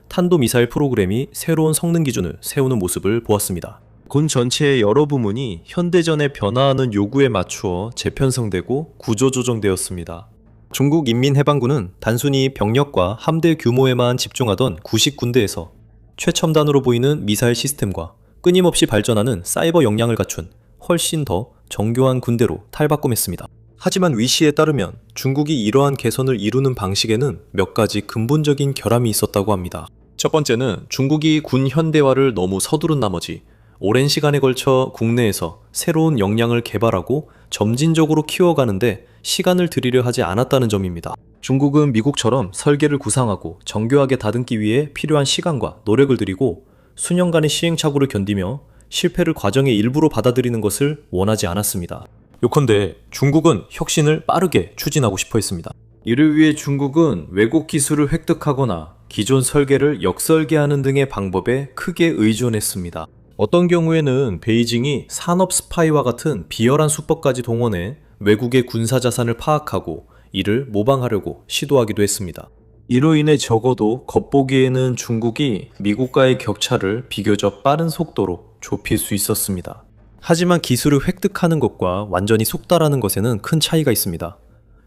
탄도미사일 프로그램이 새로운 성능 기준을 세우는 모습을 보았습니다. 군 전체의 여러 부문이 현대전에 변화하는 요구에 맞추어 재편성되고 구조조정되었습니다. 중국 인민해방군은 단순히 병력과 함대 규모에만 집중하던 구식 군대에서 최첨단으로 보이는 미사일 시스템과 끊임없이 발전하는 사이버 역량을 갖춘 훨씬 더 정교한 군대로 탈바꿈했습니다. 하지만 위 씨에 따르면 중국이 이러한 개선을 이루는 방식에는 몇 가지 근본적인 결함이 있었다고 합니다. 첫 번째는 중국이 군 현대화를 너무 서두른 나머지 오랜 시간에 걸쳐 국내에서 새로운 역량을 개발하고 점진적으로 키워가는데 시간을 들이려 하지 않았다는 점입니다. 중국은 미국처럼 설계를 구상하고 정교하게 다듬기 위해 필요한 시간과 노력을 들이고 수년간의 시행착오를 견디며 실패를 과정의 일부로 받아들이는 것을 원하지 않았습니다. 요컨대 중국은 혁신을 빠르게 추진하고 싶어 했습니다. 이를 위해 중국은 왜곡 기술을 획득하거나 기존 설계를 역설계하는 등의 방법에 크게 의존했습니다. 어떤 경우에는 베이징이 산업 스파이와 같은 비열한 수법까지 동원해 외국의 군사 자산을 파악하고 이를 모방하려고 시도하기도 했습니다. 이로 인해 적어도 겉보기에는 중국이 미국과의 격차를 비교적 빠른 속도로 좁힐 수 있었습니다. 하지만 기술을 획득하는 것과 완전히 속달하는 것에는 큰 차이가 있습니다.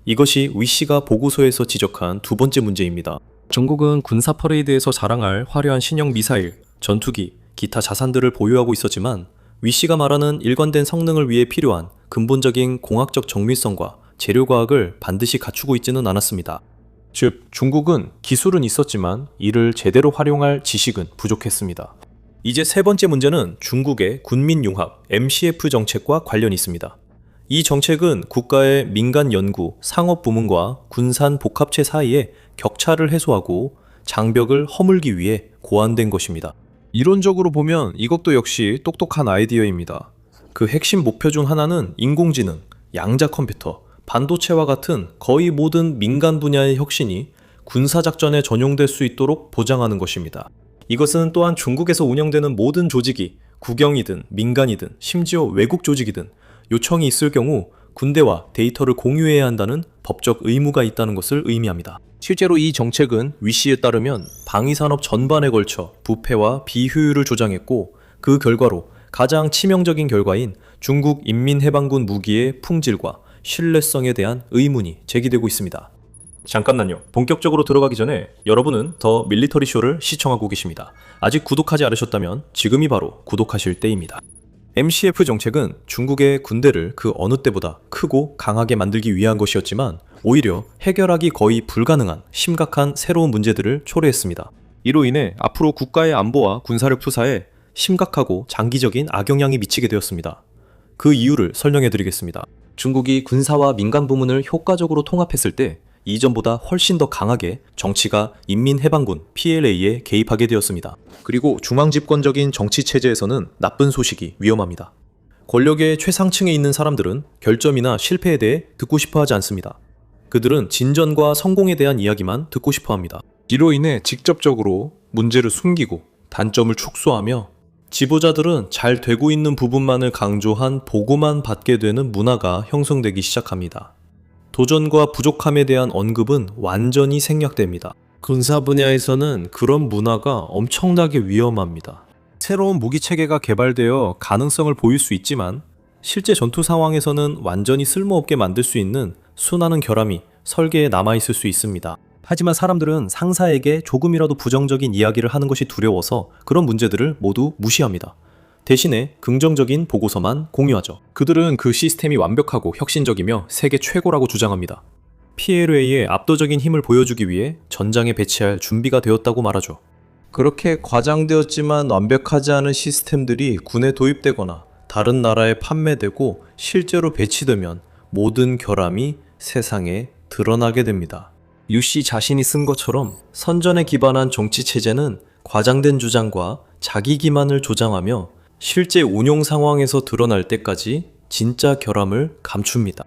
이것이 위씨가 보고서에서 지적한 두 번째 문제입니다. 중국은 군사 퍼레이드에서 자랑할 화려한 신형 미사일, 전투기, 기타 자산들을 보유하고 있었지만 위씨가 말하는 일관된 성능을 위해 필요한 근본적인 공학적 정밀성과 재료과학을 반드시 갖추고 있지는 않았습니다. 즉, 중국은 기술은 있었지만 이를 제대로 활용할 지식은 부족했습니다. 이제 세 번째 문제는 중국의 군민융합 MCF 정책과 관련이 있습니다. 이 정책은 국가의 민간 연구, 상업 부문과 군산 복합체 사이에 격차를 해소하고 장벽을 허물기 위해 고안된 것입니다. 이론적으로 보면 이것도 역시 똑똑한 아이디어입니다. 그 핵심 목표 중 하나는 인공지능, 양자 컴퓨터, 반도체와 같은 거의 모든 민간 분야의 혁신이 군사작전에 전용될 수 있도록 보장하는 것입니다. 이것은 또한 중국에서 운영되는 모든 조직이 국영이든 민간이든 심지어 외국 조직이든 요청이 있을 경우 군대와 데이터를 공유해야 한다는 법적 의무가 있다는 것을 의미합니다. 실제로 이 정책은 위씨에 따르면 방위산업 전반에 걸쳐 부패와 비효율을 조장했고 그 결과로 가장 치명적인 결과인 중국 인민해방군 무기의 품질과 신뢰성에 대한 의문이 제기되고 있습니다. 잠깐만요. 본격적으로 들어가기 전에 여러분은 더 밀리터리 쇼를 시청하고 계십니다. 아직 구독하지 않으셨다면 지금이 바로 구독하실 때입니다. MCF 정책은 중국의 군대를 그 어느 때보다 크고 강하게 만들기 위한 것이었지만 오히려 해결하기 거의 불가능한 심각한 새로운 문제들을 초래했습니다. 이로 인해 앞으로 국가의 안보와 군사력 투사에 심각하고 장기적인 악영향이 미치게 되었습니다. 그 이유를 설명해 드리겠습니다. 중국이 군사와 민간 부문을 효과적으로 통합했을 때 이전보다 훨씬 더 강하게 정치가 인민해방군 PLA에 개입하게 되었습니다. 그리고 중앙집권적인 정치체제에서는 나쁜 소식이 위험합니다. 권력의 최상층에 있는 사람들은 결점이나 실패에 대해 듣고 싶어 하지 않습니다. 그들은 진전과 성공에 대한 이야기만 듣고 싶어 합니다. 이로 인해 직접적으로 문제를 숨기고 단점을 축소하며 지도자들은 잘 되고 있는 부분만을 강조한 보고만 받게 되는 문화가 형성되기 시작합니다. 도전과 부족함에 대한 언급은 완전히 생략됩니다. 군사 분야에서는 그런 문화가 엄청나게 위험합니다. 새로운 무기 체계가 개발되어 가능성을 보일 수 있지만 실제 전투 상황에서는 완전히 쓸모없게 만들 수 있는 수많은 결함이 설계에 남아있을 수 있습니다. 하지만 사람들은 상사에게 조금이라도 부정적인 이야기를 하는 것이 두려워서 그런 문제들을 모두 무시합니다. 대신에 긍정적인 보고서만 공유하죠. 그들은 그 시스템이 완벽하고 혁신적이며 세계 최고라고 주장합니다. PLA의 압도적인 힘을 보여주기 위해 전장에 배치할 준비가 되었다고 말하죠. 그렇게 과장되었지만 완벽하지 않은 시스템들이 군에 도입되거나 다른 나라에 판매되고 실제로 배치되면 모든 결함이 세상에 드러나게 됩니다. 유씨 자신이 쓴 것처럼 선전에 기반한 정치체제는 과장된 주장과 자기 기만을 조장하며 실제 운용 상황에서 드러날 때까지 진짜 결함을 감춥니다.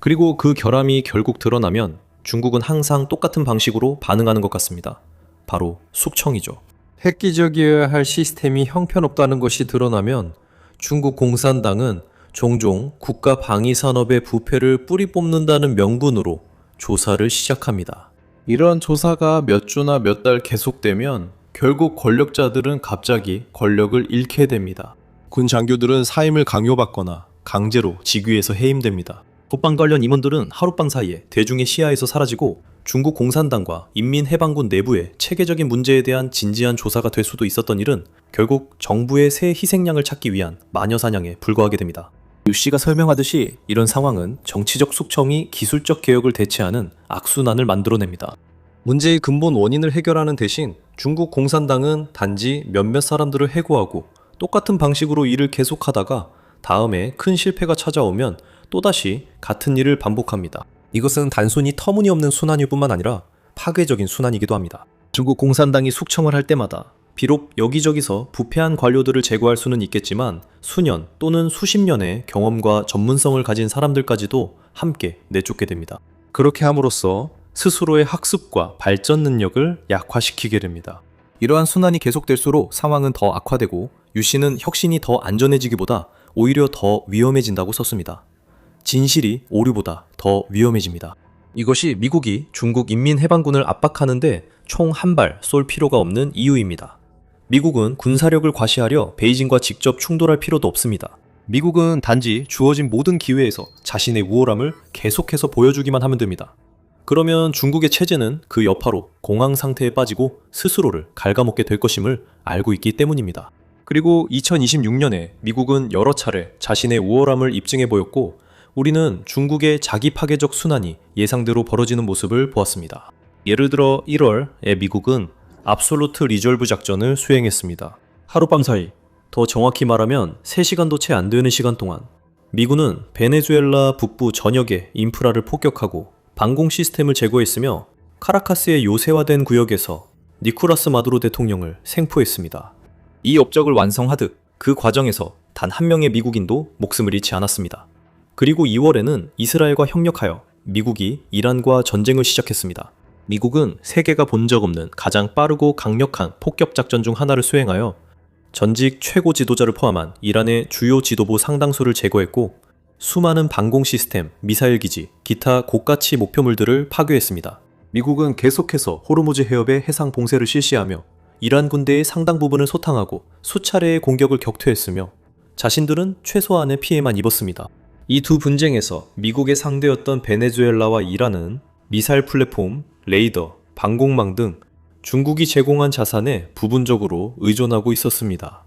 그리고 그 결함이 결국 드러나면 중국은 항상 똑같은 방식으로 반응하는 것 같습니다. 바로 숙청이죠. 획기적이어야 할 시스템이 형편없다는 것이 드러나면 중국 공산당은 종종 국가 방위 산업의 부패를 뿌리 뽑는다는 명분으로 조사를 시작합니다. 이런 조사가 몇 주나 몇 달 계속되면 결국 권력자들은 갑자기 권력을 잃게 됩니다. 군 장교들은 사임을 강요받거나 강제로 직위에서 해임됩니다. 국방 관련 임원들은 하룻밤 사이에 대중의 시야에서 사라지고 중국 공산당과 인민해방군 내부의 체계적인 문제에 대한 진지한 조사가 될 수도 있었던 일은 결국 정부의 새 희생양을 찾기 위한 마녀사냥에 불과하게 됩니다. 유씨가 설명하듯이 이런 상황은 정치적 숙청이 기술적 개혁을 대체하는 악순환을 만들어냅니다. 문제의 근본 원인을 해결하는 대신 중국 공산당은 단지 몇몇 사람들을 해고하고 똑같은 방식으로 일을 계속하다가 다음에 큰 실패가 찾아오면 또다시 같은 일을 반복합니다. 이것은 단순히 터무니없는 순환일뿐만 아니라 파괴적인 순환이기도 합니다. 중국 공산당이 숙청을 할 때마다 비록 여기저기서 부패한 관료들을 제거할 수는 있겠지만 수년 또는 수십 년의 경험과 전문성을 가진 사람들까지도 함께 내쫓게 됩니다. 그렇게 함으로써 스스로의 학습과 발전 능력을 약화시키게 됩니다. 이러한 순환이 계속될수록 상황은 더 악화되고 유 씨는 혁신이 더 안전해지기보다 오히려 더 위험해진다고 썼습니다. 진실이 오류보다 더 위험해집니다. 이것이 미국이 중국 인민해방군을 압박하는데 총 한 발 쏠 필요가 없는 이유입니다. 미국은 군사력을 과시하려 베이징과 직접 충돌할 필요도 없습니다. 미국은 단지 주어진 모든 기회에서 자신의 우월함을 계속해서 보여주기만 하면 됩니다. 그러면 중국의 체제는 그 여파로 공황 상태에 빠지고 스스로를 갉아먹게 될 것임을 알고 있기 때문입니다. 그리고 2026년에 미국은 여러 차례 자신의 우월함을 입증해 보였고 우리는 중국의 자기 파괴적 순환이 예상대로 벌어지는 모습을 보았습니다. 예를 들어 1월에 미국은 압솔루트 리졸브 작전을 수행했습니다. 하룻밤 사이, 더 정확히 말하면 3시간도 채 안 되는 시간 동안 미군은 베네수엘라 북부 전역의 인프라를 폭격하고 방공 시스템을 제거했으며 카라카스의 요새화된 구역에서 니코라스 마두로 대통령을 생포했습니다. 이 업적을 완성하듯 그 과정에서 단 한 명의 미국인도 목숨을 잃지 않았습니다. 그리고 2월에는 이스라엘과 협력하여 미국이 이란과 전쟁을 시작했습니다. 미국은 세계가 본 적 없는 가장 빠르고 강력한 폭격 작전 중 하나를 수행하여 전직 최고 지도자를 포함한 이란의 주요 지도부 상당수를 제거했고 수많은 방공 시스템, 미사일 기지, 기타 고가치 목표물들을 파괴했습니다. 미국은 계속해서 호르무즈 해협에 해상 봉쇄를 실시하며 이란 군대의 상당 부분을 소탕하고 수차례의 공격을 격퇴했으며 자신들은 최소한의 피해만 입었습니다. 이 두 분쟁에서 미국의 상대였던 베네수엘라와 이란은 미사일 플랫폼, 레이더, 방공망 등 중국이 제공한 자산에 부분적으로 의존하고 있었습니다.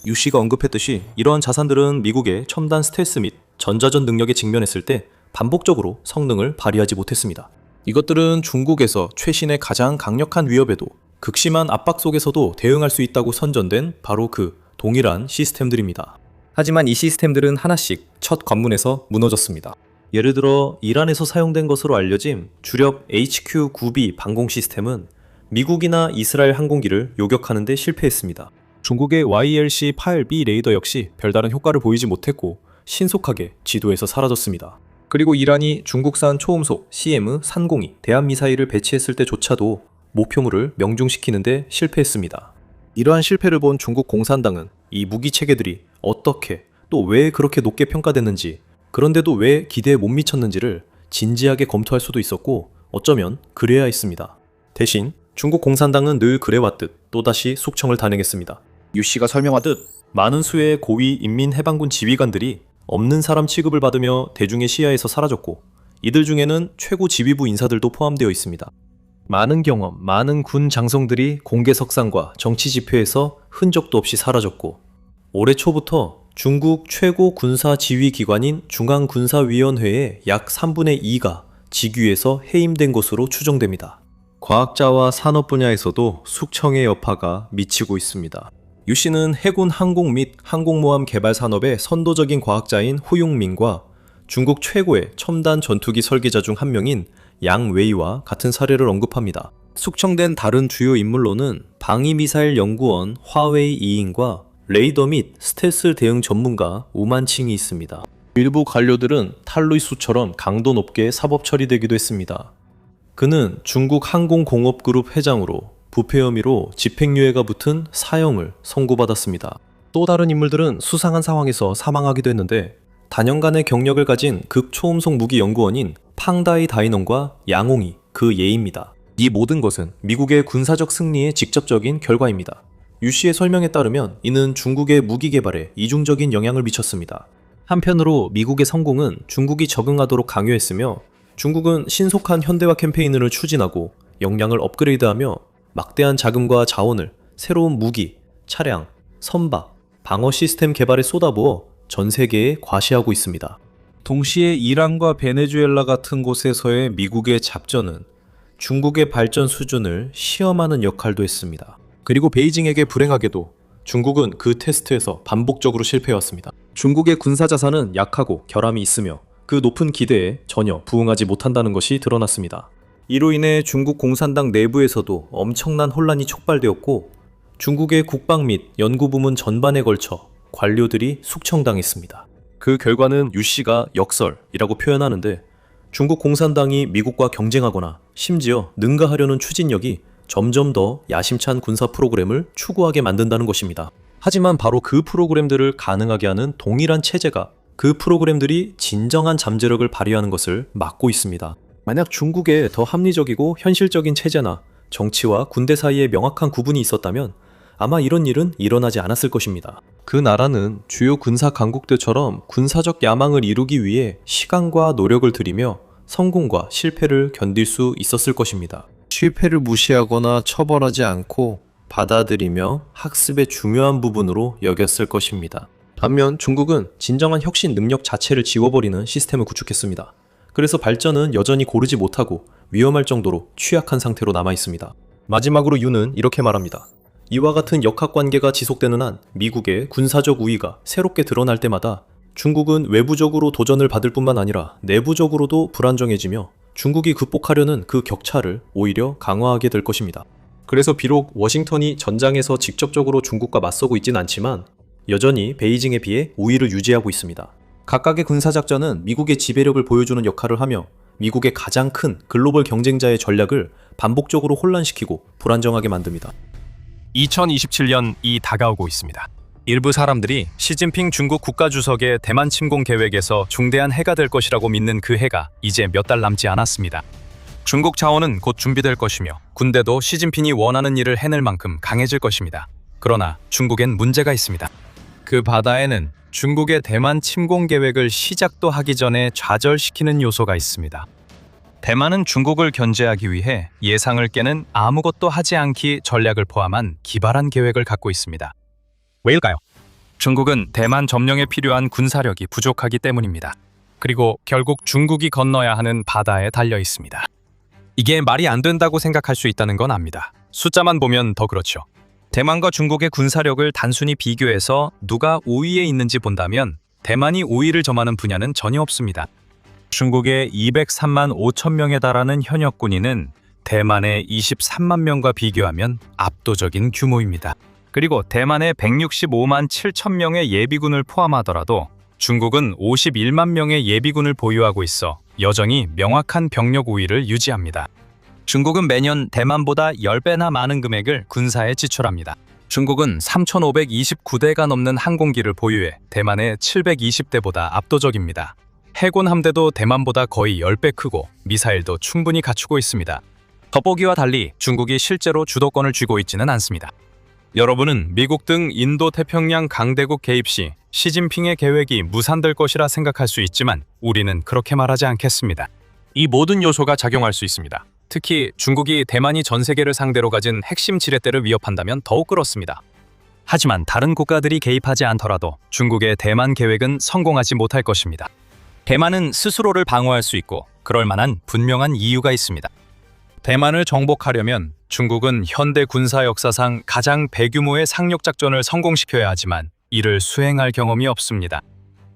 유 씨가 언급했듯이 이러한 자산들은 미국의 첨단 스텔스 및 전자전 능력에 직면했을 때 반복적으로 성능을 발휘하지 못했습니다. 이것들은 중국에서 최신의 가장 강력한 위협에도 극심한 압박 속에서도 대응할 수 있다고 선전된 바로 그 동일한 시스템들입니다. 하지만 이 시스템들은 하나씩 첫 관문에서 무너졌습니다. 예를 들어 이란에서 사용된 것으로 알려진 주력 HQ-9B 방공 시스템은 미국이나 이스라엘 항공기를 요격하는 데 실패했습니다. 중국의 YLC-8B 레이더 역시 별다른 효과를 보이지 못했고 신속하게 지도에서 사라졌습니다. 그리고 이란이 중국산 초음속 CM-302 대한미사일을 배치했을 때조차도 목표물을 명중시키는 데 실패했습니다. 이러한 실패를 본 중국 공산당은 이 무기 체계들이 어떻게 또 왜 그렇게 높게 평가됐는지, 그런데도 왜 기대에 못 미쳤는지를 진지하게 검토할 수도 있었고 어쩌면 그래야 했습니다. 대신 중국 공산당은 늘 그래왔듯 또다시 숙청을 단행했습니다. 유 씨가 설명하듯 많은 수의 고위 인민해방군 지휘관들이 없는 사람 취급을 받으며 대중의 시야에서 사라졌고 이들 중에는 최고 지휘부 인사들도 포함되어 있습니다. 많은 경험, 많은 군 장성들이 공개석상과 정치 집회에서 흔적도 없이 사라졌고 올해 초부터 중국 최고 군사 지휘 기관인 중앙군사위원회의 약 3분의 2가 직위에서 해임된 것으로 추정됩니다. 과학자와 산업 분야에서도 숙청의 여파가 미치고 있습니다. 유 씨는 해군 항공 및 항공모함 개발 산업의 선도적인 과학자인 후용민과 중국 최고의 첨단 전투기 설계자 중 한 명인 양 웨이와 같은 사례를 언급합니다. 숙청된 다른 주요 인물로는 방위미사일 연구원 화웨이 이인과 레이더 및 스텔스 대응 전문가 우만칭이 있습니다. 일부 관료들은 탈루이수처럼 강도 높게 사법 처리되기도 했습니다. 그는 중국 항공공업그룹 회장으로 부패 혐의로 집행유예가 붙은 사형을 선고받았습니다. 또 다른 인물들은 수상한 상황에서 사망하기도 했는데 단연간의 경력을 가진 극초음속 무기 연구원인 팡다이 다이넌과 양홍이 그 예입니다. 이 모든 것은 미국의 군사적 승리의 직접적인 결과입니다. 유 씨의 설명에 따르면 이는 중국의 무기 개발에 이중적인 영향을 미쳤습니다. 한편으로 미국의 성공은 중국이 적응하도록 강요했으며 중국은 신속한 현대화 캠페인을 추진하고 역량을 업그레이드하며 막대한 자금과 자원을 새로운 무기, 차량, 선박, 방어 시스템 개발에 쏟아부어 전 세계에 과시하고 있습니다. 동시에 이란과 베네수엘라 같은 곳에서의 미국의 잡전은 중국의 발전 수준을 시험하는 역할도 했습니다. 그리고 베이징에게 불행하게도 중국은 그 테스트에서 반복적으로 실패해왔습니다. 중국의 군사 자산은 약하고 결함이 있으며 그 높은 기대에 전혀 부응하지 못한다는 것이 드러났습니다. 이로 인해 중국 공산당 내부에서도 엄청난 혼란이 촉발되었고 중국의 국방 및 연구 부문 전반에 걸쳐 관료들이 숙청당했습니다. 그 결과는 유 씨가 역설이라고 표현하는데 중국 공산당이 미국과 경쟁하거나 심지어 능가하려는 추진력이 점점 더 야심찬 군사 프로그램을 추구하게 만든다는 것입니다. 하지만 바로 그 프로그램들을 가능하게 하는 동일한 체제가 그 프로그램들이 진정한 잠재력을 발휘하는 것을 막고 있습니다. 만약 중국에 더 합리적이고 현실적인 체제나 정치와 군대 사이에 명확한 구분이 있었다면 아마 이런 일은 일어나지 않았을 것입니다. 그 나라는 주요 군사 강국들처럼 군사적 야망을 이루기 위해 시간과 노력을 들이며 성공과 실패를 견딜 수 있었을 것입니다. 실패를 무시하거나 처벌하지 않고 받아들이며 학습의 중요한 부분으로 여겼을 것입니다. 반면 중국은 진정한 혁신 능력 자체를 지워버리는 시스템을 구축했습니다. 그래서 발전은 여전히 고르지 못하고 위험할 정도로 취약한 상태로 남아 있습니다. 마지막으로 유는 이렇게 말합니다. 이와 같은 역학관계가 지속되는 한 미국의 군사적 우위가 새롭게 드러날 때마다 중국은 외부적으로 도전을 받을 뿐만 아니라 내부적으로도 불안정해지며 중국이 극복하려는 그 격차를 오히려 강화하게 될 것입니다. 그래서 비록 워싱턴이 전장에서 직접적으로 중국과 맞서고 있진 않지만 여전히 베이징에 비해 우위를 유지하고 있습니다. 각각의 군사작전은 미국의 지배력을 보여주는 역할을 하며 미국의 가장 큰 글로벌 경쟁자의 전략을 반복적으로 혼란시키고 불안정하게 만듭니다. 2027년이 다가오고 있습니다. 일부 사람들이 시진핑 중국 국가주석의 대만 침공 계획에서 중대한 해가 될 것이라고 믿는 그 해가 이제 몇 달 남지 않았습니다. 중국 자원은 곧 준비될 것이며 군대도 시진핑이 원하는 일을 해낼 만큼 강해질 것입니다. 그러나 중국엔 문제가 있습니다. 그 바다에는 중국의 대만 침공 계획을 시작도 하기 전에 좌절시키는 요소가 있습니다. 대만은 중국을 견제하기 위해 예상을 깨는 아무것도 하지 않기 전략을 포함한 기발한 계획을 갖고 있습니다. 왜일까요? 중국은 대만 점령에 필요한 군사력이 부족하기 때문입니다. 그리고 결국 중국이 건너야 하는 바다에 달려 있습니다. 이게 말이 안 된다고 생각할 수 있다는 건 압니다. 숫자만 보면 더 그렇죠. 대만과 중국의 군사력을 단순히 비교해서 누가 우위에 있는지 본다면 대만이 우위를 점하는 분야는 전혀 없습니다. 중국의 203만 5천 명에 달하는 현역 군인은 대만의 23만 명과 비교하면 압도적인 규모입니다. 그리고 대만의 165만 7천 명의 예비군을 포함하더라도 중국은 51만 명의 예비군을 보유하고 있어 여전히 명확한 병력 우위를 유지합니다. 중국은 매년 대만보다 10배나 많은 금액을 군사에 지출합니다. 중국은 3,529대가 넘는 항공기를 보유해 대만의 720대보다 압도적입니다. 해군 함대도 대만보다 거의 10배 크고 미사일도 충분히 갖추고 있습니다. 겉보기와 달리 중국이 실제로 주도권을 쥐고 있지는 않습니다. 여러분은 미국 등 인도-태평양 강대국 개입 시 시진핑의 계획이 무산될 것이라 생각할 수 있지만 우리는 그렇게 말하지 않겠습니다. 이 모든 요소가 작용할 수 있습니다. 특히 중국이 대만이 전 세계를 상대로 가진 핵심 지렛대를 위협한다면 더욱 그렇습니다. 하지만 다른 국가들이 개입하지 않더라도 중국의 대만 계획은 성공하지 못할 것입니다. 대만은 스스로를 방어할 수 있고 그럴 만한 분명한 이유가 있습니다. 대만을 정복하려면 중국은 현대 군사 역사상 가장 대규모의 상륙작전을 성공시켜야 하지만 이를 수행할 경험이 없습니다.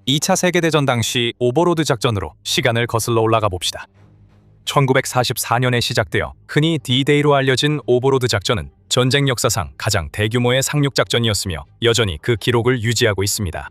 2차 세계대전 당시 오버로드 작전으로 시간을 거슬러 올라가 봅시다. 1944년에 시작되어 흔히 D-Day로 알려진 오버로드 작전은 전쟁 역사상 가장 대규모의 상륙작전이었으며 여전히 그 기록을 유지하고 있습니다.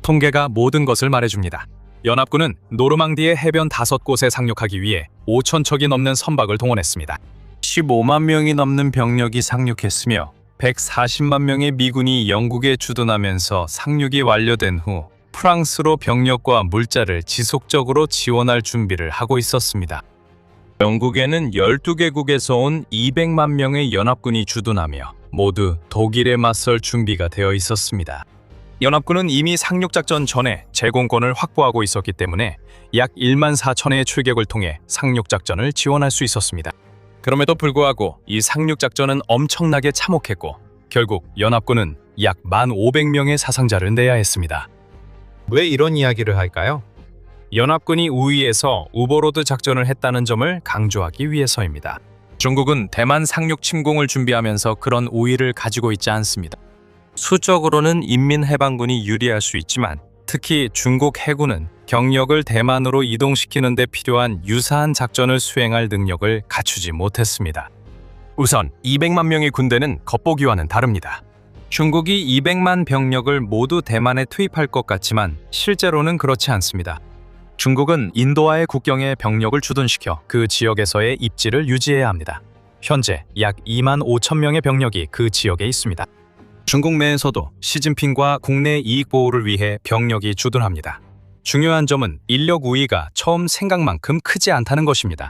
통계가 모든 것을 말해줍니다. 연합군은 노르망디의 해변 5곳에 상륙하기 위해 5,000척이 넘는 선박을 동원했습니다. 15만 명이 넘는 병력이 상륙했으며 140만 명의 미군이 영국에 주둔하면서 상륙이 완료된 후 프랑스로 병력과 물자를 지속적으로 지원할 준비를 하고 있었습니다. 영국에는 12개국에서 온 200만 명의 연합군이 주둔하며 모두 독일에 맞설 준비가 되어 있었습니다. 연합군은 이미 상륙작전 전에 제공권을 확보하고 있었기 때문에 약 1만 4천회의 출격을 통해 상륙작전을 지원할 수 있었습니다. 그럼에도 불구하고 이 상륙작전은 엄청나게 참혹했고 결국 연합군은 약 1,500명의 사상자를 내야 했습니다. 왜 이런 이야기를 할까요? 연합군이 우위에서 오버로드 작전을 했다는 점을 강조하기 위해서입니다. 중국은 대만 상륙 침공을 준비하면서 그런 우위를 가지고 있지 않습니다. 수적으로는 인민해방군이 유리할 수 있지만 특히 중국 해군은 병력을 대만으로 이동시키는 데 필요한 유사한 작전을 수행할 능력을 갖추지 못했습니다. 우선 200만 명의 군대는 겉보기와는 다릅니다. 중국이 200만 병력을 모두 대만에 투입할 것 같지만 실제로는 그렇지 않습니다. 중국은 인도와의 국경에 병력을 주둔시켜 그 지역에서의 입지를 유지해야 합니다. 현재 약 2만 5천 명의 병력이 그 지역에 있습니다. 중국 내에서도 시진핑과 국내 이익 보호를 위해 병력이 주둔합니다. 중요한 점은 인력 우위가 처음 생각만큼 크지 않다는 것입니다.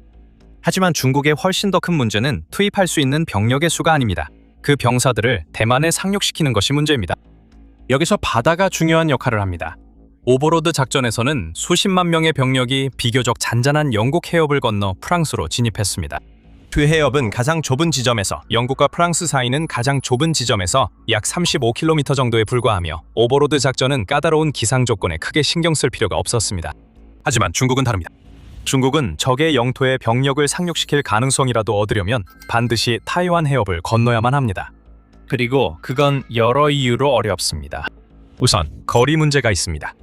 하지만 중국의 훨씬 더 큰 문제는 투입할 수 있는 병력의 수가 아닙니다. 그 병사들을 대만에 상륙시키는 것이 문제입니다. 여기서 바다가 중요한 역할을 합니다. 오버로드 작전에서는 수십만 명의 병력이 비교적 잔잔한 영국 해협을 건너 프랑스로 진입했습니다. 그 해협은 가장 좁은 지점에서 영국과 프랑스 사이는 가장 좁은 지점에서 약 35km 정도에 불과하며 오버로드 작전은 까다로운 기상 조건에 크게 신경 쓸 필요가 없었습니다. 하지만 중국은 다릅니다. 중국은 적의 영토에 병력을 상륙시킬 가능성이라도 얻으려면 반드시 타이완 해협을 건너야만 합니다. 그리고 그건 여러 이유로 어렵습니다. 우선 거리 문제가 있습니다.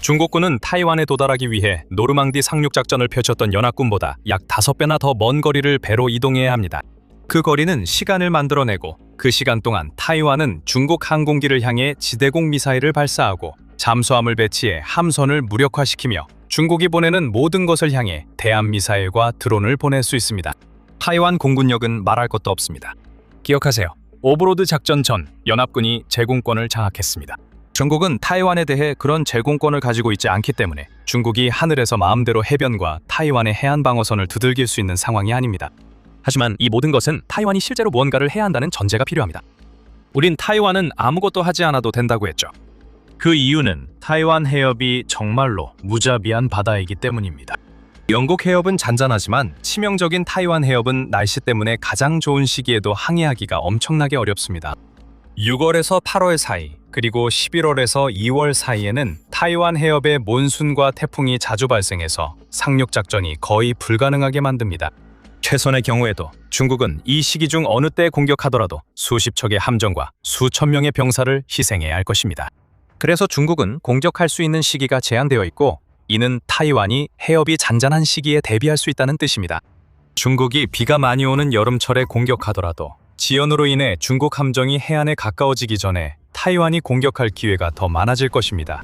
중국군은 타이완에 도달하기 위해 노르망디 상륙작전을 펼쳤던 연합군보다 약 5배나 더 먼 거리를 배로 이동해야 합니다. 그 거리는 시간을 만들어내고 그 시간 동안 타이완은 중국 항공기를 향해 지대공 미사일을 발사하고 잠수함을 배치해 함선을 무력화시키며 중국이 보내는 모든 것을 향해 대함 미사일과 드론을 보낼 수 있습니다. 타이완 공군력은 말할 것도 없습니다. 기억하세요. 오버로드 작전 전 연합군이 제공권을 장악했습니다. 중국은 타이완에 대해 그런 제공권을 가지고 있지 않기 때문에 중국이 하늘에서 마음대로 해변과 타이완의 해안 방어선을 두들길 수 있는 상황이 아닙니다. 하지만 이 모든 것은 타이완이 실제로 무언가를 해야 한다는 전제가 필요합니다. 우린 타이완은 아무것도 하지 않아도 된다고 했죠. 그 이유는 타이완 해협이 정말로 무자비한 바다이기 때문입니다. 영국 해협은 잔잔하지만 치명적인 타이완 해협은 날씨 때문에 가장 좋은 시기에도 항해하기가 엄청나게 어렵습니다. 6월에서 8월 사이, 그리고 11월에서 2월 사이에는 타이완 해협에 몬순과 태풍이 자주 발생해서 상륙작전이 거의 불가능하게 만듭니다. 최선의 경우에도 중국은 이 시기 중 어느 때 공격하더라도 수십 척의 함정과 수천 명의 병사를 희생해야 할 것입니다. 그래서 중국은 공격할 수 있는 시기가 제한되어 있고 이는 타이완이 해협이 잔잔한 시기에 대비할 수 있다는 뜻입니다. 중국이 비가 많이 오는 여름철에 공격하더라도 지연으로 인해 중국 함정이 해안에 가까워지기 전에 타이완이 공격할 기회가 더 많아질 것입니다.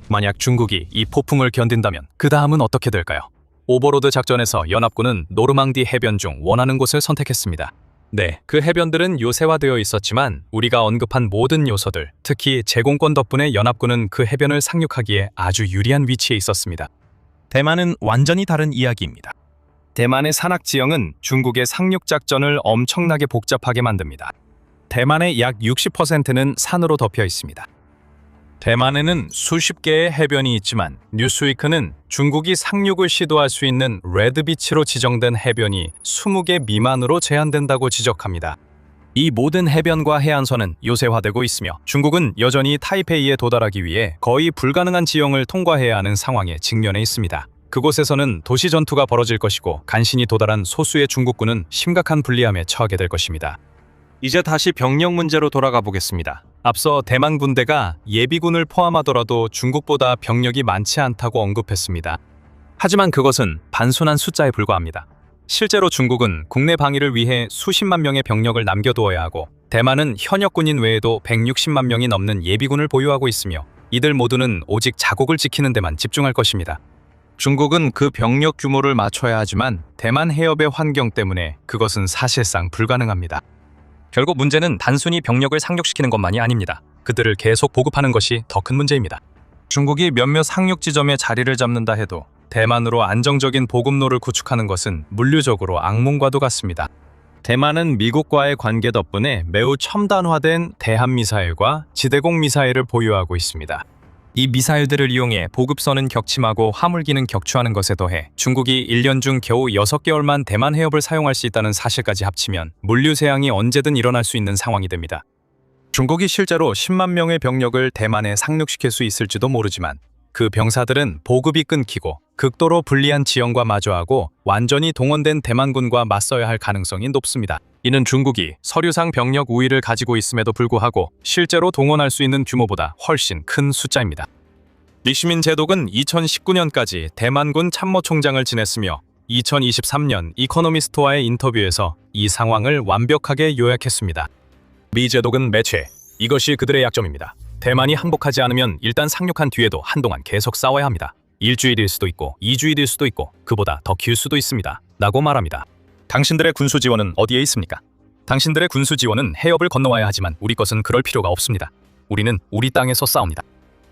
만약 중국이 이 폭풍을 견딘다면 그 다음은 어떻게 될까요? 오버로드 작전에서 연합군은 노르망디 해변 중 원하는 곳을 선택했습니다. 네, 그 해변들은 요새화되어 있었지만 우리가 언급한 모든 요소들, 특히 제공권 덕분에 연합군은 그 해변을 상륙하기에 아주 유리한 위치에 있었습니다. 대만은 완전히 다른 이야기입니다. 대만의 산악지형은 중국의 상륙작전을 엄청나게 복잡하게 만듭니다. 대만의 약 60%는 산으로 덮여 있습니다. 대만에는 수십 개의 해변이 있지만 뉴스위크는 중국이 상륙을 시도할 수 있는 레드비치로 지정된 해변이 20개 미만으로 제한된다고 지적합니다. 이 모든 해변과 해안선은 요새화되고 있으며 중국은 여전히 타이페이에 도달하기 위해 거의 불가능한 지형을 통과해야 하는 상황에 직면해 있습니다. 그곳에서는 도시 전투가 벌어질 것이고 간신히 도달한 소수의 중국군은 심각한 불리함에 처하게 될 것입니다. 이제 다시 병력 문제로 돌아가 보겠습니다. 앞서 대만 군대가 예비군을 포함하더라도 중국보다 병력이 많지 않다고 언급했습니다. 하지만 그것은 단순한 숫자에 불과합니다. 실제로 중국은 국내 방위를 위해 수십만 명의 병력을 남겨두어야 하고 대만은 현역 군인 외에도 160만 명이 넘는 예비군을 보유하고 있으며 이들 모두는 오직 자국을 지키는 데만 집중할 것입니다. 중국은 그 병력 규모를 맞춰야 하지만 대만 해협의 환경 때문에 그것은 사실상 불가능합니다. 결국 문제는 단순히 병력을 상륙시키는 것만이 아닙니다. 그들을 계속 보급하는 것이 더 큰 문제입니다. 중국이 몇몇 상륙 지점에 자리를 잡는다 해도 대만으로 안정적인 보급로를 구축하는 것은 물리적으로 악몽과도 같습니다. 대만은 미국과의 관계 덕분에 매우 첨단화된 대함 미사일과 지대공 미사일을 보유하고 있습니다. 이 미사일들을 이용해 보급선은 격침하고 화물기는 격추하는 것에 더해 중국이 1년 중 겨우 6개월만 대만 해협을 사용할 수 있다는 사실까지 합치면 물류세양이 언제든 일어날 수 있는 상황이 됩니다. 중국이 실제로 10만 명의 병력을 대만에 상륙시킬 수 있을지도 모르지만 그 병사들은 보급이 끊기고 극도로 불리한 지형과 마주하고 완전히 동원된 대만군과 맞서야 할 가능성이 높습니다. 이는 중국이 서류상 병력 우위를 가지고 있음에도 불구하고 실제로 동원할 수 있는 규모보다 훨씬 큰 숫자입니다. 리시민 제독은 2019년까지 대만군 참모총장을 지냈으며 2023년 이코노미스트와의 인터뷰에서 이 상황을 완벽하게 요약했습니다. 미 제독은 매체, 이것이 그들의 약점입니다. 대만이 항복하지 않으면 일단 상륙한 뒤에도 한동안 계속 싸워야 합니다. 일주일일 수도 있고 2주일일 수도 있고 그보다 더 길 수도 있습니다. 라고 말합니다. 당신들의 군수 지원은 어디에 있습니까? 당신들의 군수 지원은 해협을 건너와야 하지만 우리 것은 그럴 필요가 없습니다. 우리는 우리 땅에서 싸웁니다.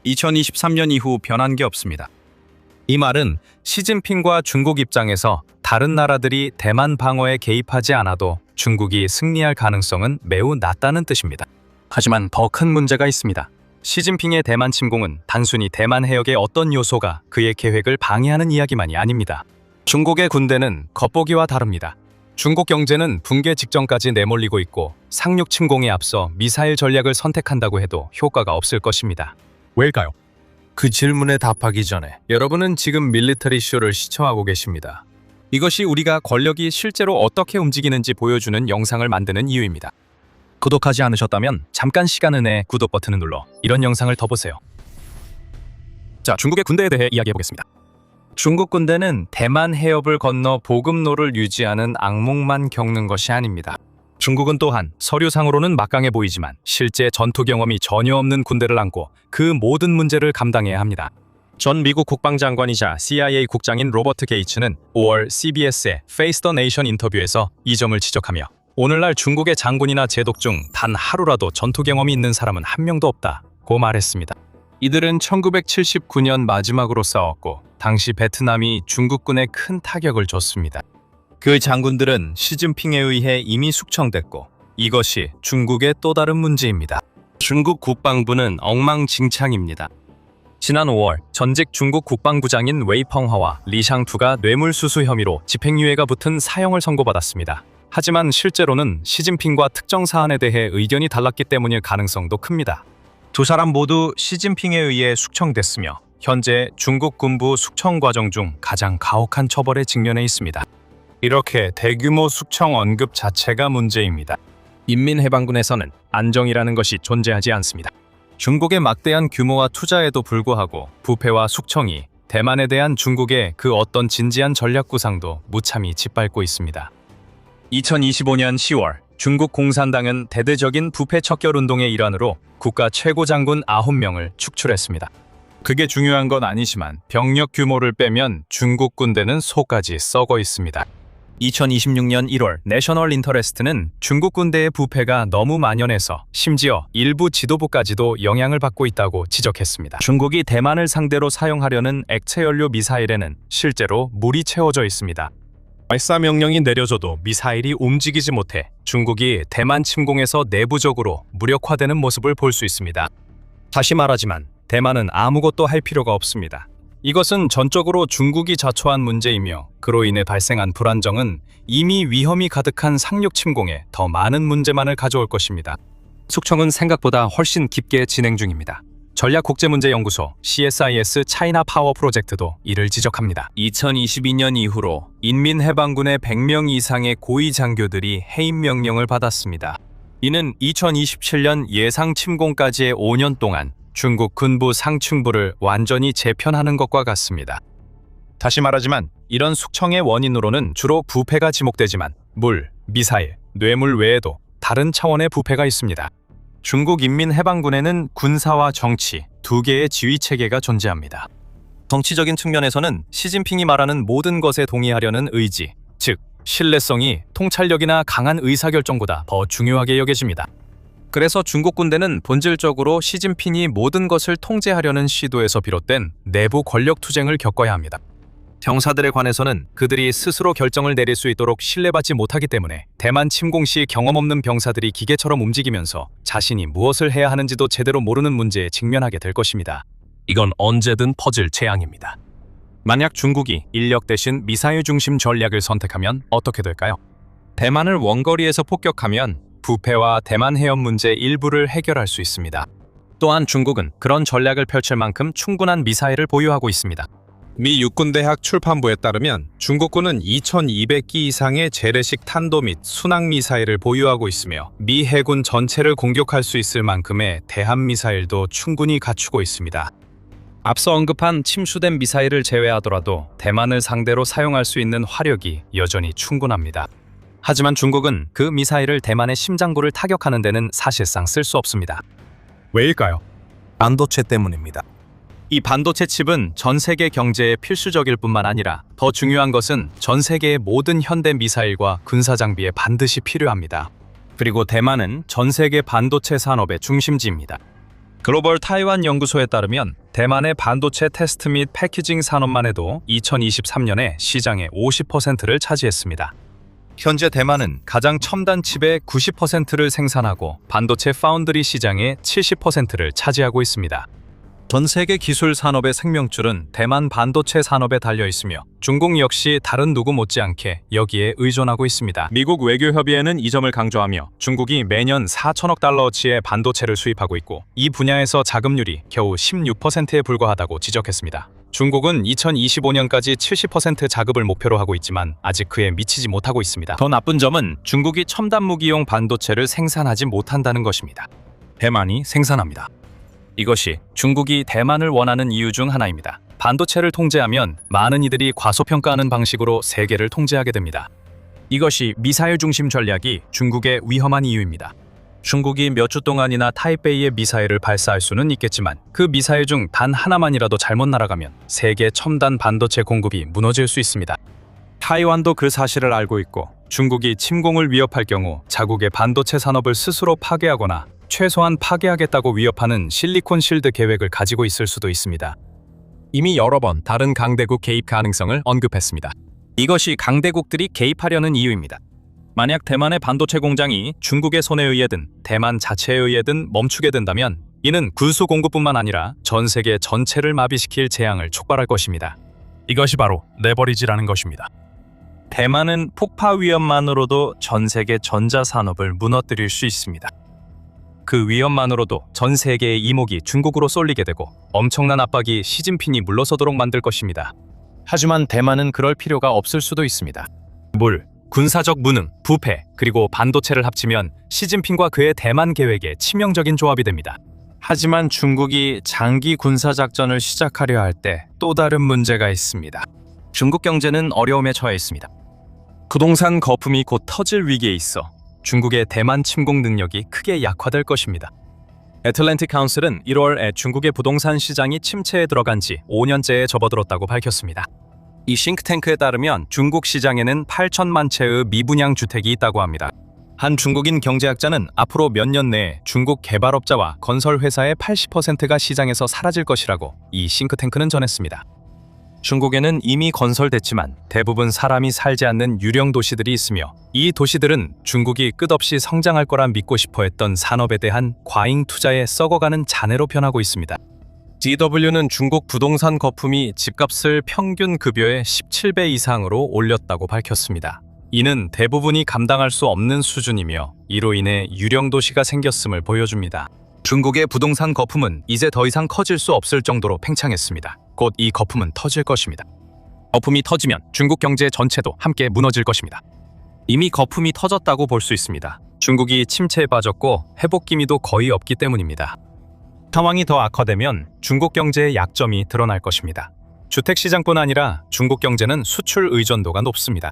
2023년 이후 변한 게 없습니다. 이 말은 시진핑과 중국 입장에서 다른 나라들이 대만 방어에 개입하지 않아도 중국이 승리할 가능성은 매우 낮다는 뜻입니다. 하지만 더 큰 문제가 있습니다. 시진핑의 대만 침공은 단순히 대만 해역의 어떤 요소가 그의 계획을 방해하는 이야기만이 아닙니다. 중국의 군대는 겉보기와 다릅니다. 중국 경제는 붕괴 직전까지 내몰리고 있고 상륙 침공에 앞서 미사일 전략을 선택한다고 해도 효과가 없을 것입니다. 왜일까요? 그 질문에 답하기 전에 여러분은 지금 밀리터리 쇼를 시청하고 계십니다. 이것이 우리가 권력이 실제로 어떻게 움직이는지 보여주는 영상을 만드는 이유입니다. 구독하지 않으셨다면 잠깐 시간을 내 구독 버튼을 눌러 이런 영상을 더 보세요. 자, 중국의 군대에 대해 이야기해보겠습니다. 중국 군대는 대만 해협을 건너 보급로를 유지하는 악몽만 겪는 것이 아닙니다. 중국은 또한 서류상으로는 막강해 보이지만 실제 전투 경험이 전혀 없는 군대를 안고 그 모든 문제를 감당해야 합니다. 전 미국 국방장관이자 CIA 국장인 로버트 게이츠는 5월 CBS의 Face the Nation 인터뷰에서 이 점을 지적하며 오늘날 중국의 장군이나 제독 중 단 하루라도 전투 경험이 있는 사람은 한 명도 없다고 말했습니다. 이들은 1979년 마지막으로 싸웠고 당시 베트남이 중국군에 큰 타격을 줬습니다. 그 장군들은 시진핑에 의해 이미 숙청됐고 이것이 중국의 또 다른 문제입니다. 중국 국방부는 엉망진창입니다. 지난 5월 전직 중국 국방부장인 웨이펑하와 리샹투가 뇌물수수 혐의로 집행유예가 붙은 사형을 선고받았습니다. 하지만 실제로는 시진핑과 특정 사안에 대해 의견이 달랐기 때문일 가능성도 큽니다. 두 사람 모두 시진핑에 의해 숙청됐으며 현재 중국 군부 숙청 과정 중 가장 가혹한 처벌에 직면해 있습니다. 이렇게 대규모 숙청 언급 자체가 문제입니다. 인민해방군에서는 안정이라는 것이 존재하지 않습니다. 중국의 막대한 규모와 투자에도 불구하고 부패와 숙청이 대만에 대한 중국의 그 어떤 진지한 전략 구상도 무참히 짓밟고 있습니다. 2025년 10월 중국 공산당은 대대적인 부패 척결운동의 일환으로 국가 최고 장군 9명을 축출했습니다. 그게 중요한 건 아니지만 병력 규모를 빼면 중국 군대는 속까지 썩어 있습니다. 2026년 1월 내셔널 인터레스트는 중국 군대의 부패가 너무 만연해서 심지어 일부 지도부까지도 영향을 받고 있다고 지적했습니다. 중국이 대만을 상대로 사용하려는 액체연료 미사일에는 실제로 물이 채워져 있습니다. 발사 명령이 내려져도 미사일이 움직이지 못해 중국이 대만 침공에서 내부적으로 무력화되는 모습을 볼 수 있습니다. 다시 말하지만 대만은 아무것도 할 필요가 없습니다. 이것은 전적으로 중국이 자초한 문제이며 그로 인해 발생한 불안정은 이미 위험이 가득한 상륙 침공에 더 많은 문제만을 가져올 것입니다. 숙청은 생각보다 훨씬 깊게 진행 중입니다. 전략국제문제연구소 CSIS 차이나 파워 프로젝트도 이를 지적합니다. 2022년 이후로 인민해방군의 100명 이상의 고위 장교들이 해임 명령을 받았습니다. 이는 2027년 예상 침공까지의 5년 동안 중국 군부 상층부를 완전히 재편하는 것과 같습니다. 다시 말하지만 이런 숙청의 원인으로는 주로 부패가 지목되지만 물, 미사일, 뇌물 외에도 다른 차원의 부패가 있습니다. 중국 인민해방군에는 군사와 정치 두 개의 지휘 체계가 존재합니다. 정치적인 측면에서는 시진핑이 말하는 모든 것에 동의하려는 의지, 즉 신뢰성이 통찰력이나 강한 의사결정보다 더 중요하게 여겨집니다. 그래서 중국 군대는 본질적으로 시진핑이 모든 것을 통제하려는 시도에서 비롯된 내부 권력 투쟁을 겪어야 합니다. 병사들에 관해서는 그들이 스스로 결정을 내릴 수 있도록 신뢰받지 못하기 때문에 대만 침공 시 경험 없는 병사들이 기계처럼 움직이면서 자신이 무엇을 해야 하는지도 제대로 모르는 문제에 직면하게 될 것입니다. 이건 언제든 퍼질 재앙입니다. 만약 중국이 인력 대신 미사일 중심 전략을 선택하면 어떻게 될까요? 대만을 원거리에서 폭격하면 부패와 대만 해협 문제 일부를 해결할 수 있습니다. 또한 중국은 그런 전략을 펼칠 만큼 충분한 미사일을 보유하고 있습니다. 미 육군대학 출판부에 따르면 중국군은 2200기 이상의 재래식 탄도 및 순항미사일을 보유하고 있으며 미 해군 전체를 공격할 수 있을 만큼의 대함미사일도 충분히 갖추고 있습니다. 앞서 언급한 침수된 미사일을 제외하더라도 대만을 상대로 사용할 수 있는 화력이 여전히 충분합니다. 하지만 중국은 그 미사일을 대만의 심장부를 타격하는 데는 사실상 쓸 수 없습니다. 왜일까요? 반도체 때문입니다. 이 반도체 칩은 전 세계 경제에 필수적일 뿐만 아니라 더 중요한 것은 전 세계의 모든 현대 미사일과 군사 장비에 반드시 필요합니다. 그리고 대만은 전 세계 반도체 산업의 중심지입니다. 글로벌 타이완 연구소에 따르면 대만의 반도체 테스트 및 패키징 산업만 해도 2023년에 시장의 50%를 차지했습니다. 현재 대만은 가장 첨단 칩의 90%를 생산하고 반도체 파운드리 시장의 70%를 차지하고 있습니다. 전 세계 기술 산업의 생명줄은 대만 반도체 산업에 달려 있으며 중국 역시 다른 누구 못지않게 여기에 의존하고 있습니다. 미국 외교협의회는 이 점을 강조하며 중국이 매년 4천억 달러어치의 반도체를 수입하고 있고 이 분야에서 자금률이 겨우 16%에 불과하다고 지적했습니다. 중국은 2025년까지 70% 자급을 목표로 하고 있지만 아직 그에 미치지 못하고 있습니다. 더 나쁜 점은 중국이 첨단 무기용 반도체를 생산하지 못한다는 것입니다. 대만이 생산합니다. 이것이 중국이 대만을 원하는 이유 중 하나입니다. 반도체를 통제하면 많은 이들이 과소평가하는 방식으로 세계를 통제하게 됩니다. 이것이 미사일 중심 전략이 중국의 위험한 이유입니다. 중국이 몇 주 동안이나 타이베이에 미사일을 발사할 수는 있겠지만 그 미사일 중 단 하나만이라도 잘못 날아가면 세계 첨단 반도체 공급이 무너질 수 있습니다. 타이완도 그 사실을 알고 있고 중국이 침공을 위협할 경우 자국의 반도체 산업을 스스로 파괴하거나 최소한 파괴하겠다고 위협하는 실리콘 실드 계획을 가지고 있을 수도 있습니다. 이미 여러 번 다른 강대국 개입 가능성을 언급했습니다. 이것이 강대국들이 개입하려는 이유입니다. 만약 대만의 반도체 공장이 중국의 손에 의해든 대만 자체에 의해든 멈추게 된다면 이는 군수 공급뿐만 아니라 전 세계 전체를 마비시킬 재앙을 촉발할 것입니다. 이것이 바로 레버리지라는 것입니다. 대만은 폭파 위험만으로도 전 세계 전자산업을 무너뜨릴 수 있습니다. 그 위험만으로도 전 세계의 이목이 중국으로 쏠리게 되고 엄청난 압박이 시진핑이 물러서도록 만들 것입니다. 하지만 대만은 그럴 필요가 없을 수도 있습니다. 군사적 무능, 부패, 그리고 반도체를 합치면 시진핑과 그의 대만 계획에 치명적인 조합이 됩니다. 하지만 중국이 장기 군사작전을 시작하려 할 때 또 다른 문제가 있습니다. 중국 경제는 어려움에 처해 있습니다. 부동산 거품이 곧 터질 위기에 있어 중국의 대만 침공 능력이 크게 약화될 것입니다. 애틀랜틱 카운슬은 1월에 중국의 부동산 시장이 침체에 들어간 지 5년째에 접어들었다고 밝혔습니다. 이 싱크탱크에 따르면 중국 시장에는 8천만 채의 미분양 주택이 있다고 합니다. 한 중국인 경제학자는 앞으로 몇 년 내에 중국 개발업자와 건설 회사의 80%가 시장에서 사라질 것이라고 이 싱크탱크는 전했습니다. 중국에는 이미 건설됐지만 대부분 사람이 살지 않는 유령 도시들이 있으며 이 도시들은 중국이 끝없이 성장할 거라 믿고 싶어 했던 산업에 대한 과잉 투자에 썩어가는 잔해로 변하고 있습니다. DW는 중국 부동산 거품이 집값을 평균 급여의 17배 이상으로 올렸다고 밝혔습니다. 이는 대부분이 감당할 수 없는 수준이며 이로 인해 유령 도시가 생겼음을 보여줍니다. 중국의 부동산 거품은 이제 더 이상 커질 수 없을 정도로 팽창했습니다. 곧 이 거품은 터질 것입니다. 거품이 터지면 중국 경제 전체도 함께 무너질 것입니다. 이미 거품이 터졌다고 볼 수 있습니다. 중국이 침체에 빠졌고 회복 기미도 거의 없기 때문입니다. 상황이 더 악화되면 중국 경제의 약점이 드러날 것입니다. 주택시장뿐 아니라 중국 경제는 수출 의존도가 높습니다.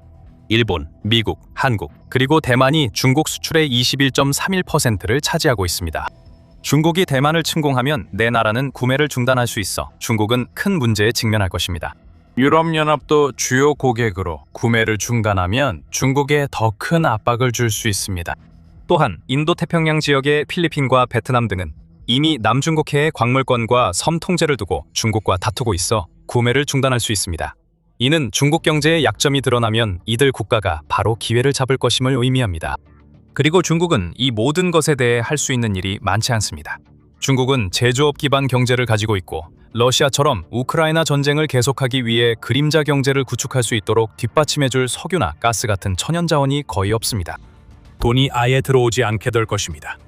일본, 미국, 한국, 그리고 대만이 중국 수출의 21.31%를 차지하고 있습니다. 중국이 대만을 침공하면 내 나라는 구매를 중단할 수 있어 중국은 큰 문제에 직면할 것입니다. 유럽연합도 주요 고객으로 구매를 중단하면 중국에 더 큰 압박을 줄 수 있습니다. 또한 인도태평양 지역의 필리핀과 베트남 등은 이미 남중국해의 광물권과 섬 통제를 두고 중국과 다투고 있어 구매를 중단할 수 있습니다. 이는 중국 경제의 약점이 드러나면 이들 국가가 바로 기회를 잡을 것임을 의미합니다. 그리고 중국은 이 모든 것에 대해 할 수 있는 일이 많지 않습니다. 중국은 제조업 기반 경제를 가지고 있고 러시아처럼 우크라이나 전쟁을 계속하기 위해 그림자 경제를 구축할 수 있도록 뒷받침해줄 석유나 가스 같은 천연자원이 거의 없습니다. 돈이 아예 들어오지 않게 될 것입니다.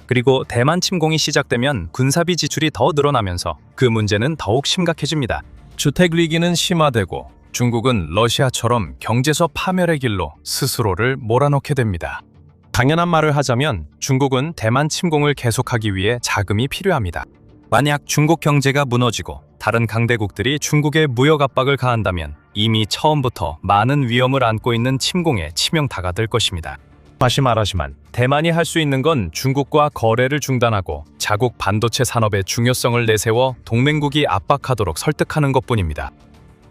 그리고 대만 침공이 시작되면 군사비 지출이 더 늘어나면서 그 문제는 더욱 심각해집니다. 주택 위기는 심화되고 중국은 러시아처럼 경제적 파멸의 길로 스스로를 몰아넣게 됩니다. 당연한 말을 하자면 중국은 대만 침공을 계속하기 위해 자금이 필요합니다. 만약 중국 경제가 무너지고 다른 강대국들이 중국에 무역 압박을 가한다면 이미 처음부터 많은 위험을 안고 있는 침공에 치명타가 될 것입니다. 다시 말하지만 대만이 할 수 있는 건 중국과 거래를 중단하고 자국 반도체 산업의 중요성을 내세워 동맹국이 압박하도록 설득하는 것뿐입니다.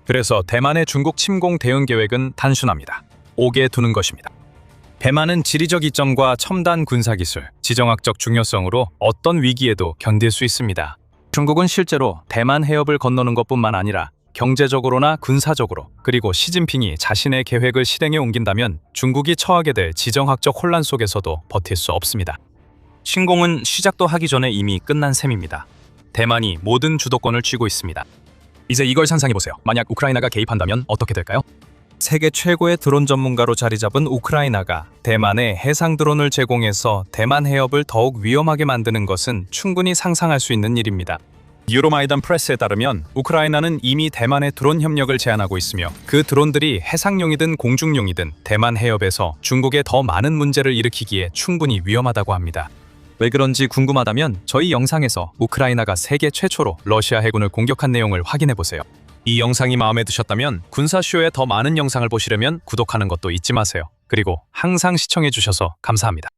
그래서 대만의 중국 침공 대응 계획은 단순합니다. 5개 두는 것입니다. 대만은 지리적 이점과 첨단 군사기술, 지정학적 중요성으로 어떤 위기에도 견딜 수 있습니다. 중국은 실제로 대만 해협을 건너는 것뿐만 아니라 경제적으로나 군사적으로 그리고 시진핑이 자신의 계획을 실행에 옮긴다면 중국이 처하게 될 지정학적 혼란 속에서도 버틸 수 없습니다. 침공은 시작도 하기 전에 이미 끝난 셈입니다. 대만이 모든 주도권을 쥐고 있습니다. 이제 이걸 상상해보세요. 만약 우크라이나가 개입한다면 어떻게 될까요? 세계 최고의 드론 전문가로 자리 잡은 우크라이나가 대만에 해상 드론을 제공해서 대만 해협을 더욱 위험하게 만드는 것은 충분히 상상할 수 있는 일입니다. 유로마이단 프레스에 따르면 우크라이나는 이미 대만의 드론 협력을 제안하고 있으며 그 드론들이 해상용이든 공중용이든 대만 해협에서 중국에 더 많은 문제를 일으키기에 충분히 위험하다고 합니다. 왜 그런지 궁금하다면 저희 영상에서 우크라이나가 세계 최초로 러시아 해군을 공격한 내용을 확인해보세요. 이 영상이 마음에 드셨다면 군사쇼의 더 많은 영상을 보시려면 구독하는 것도 잊지 마세요. 그리고 항상 시청해주셔서 감사합니다.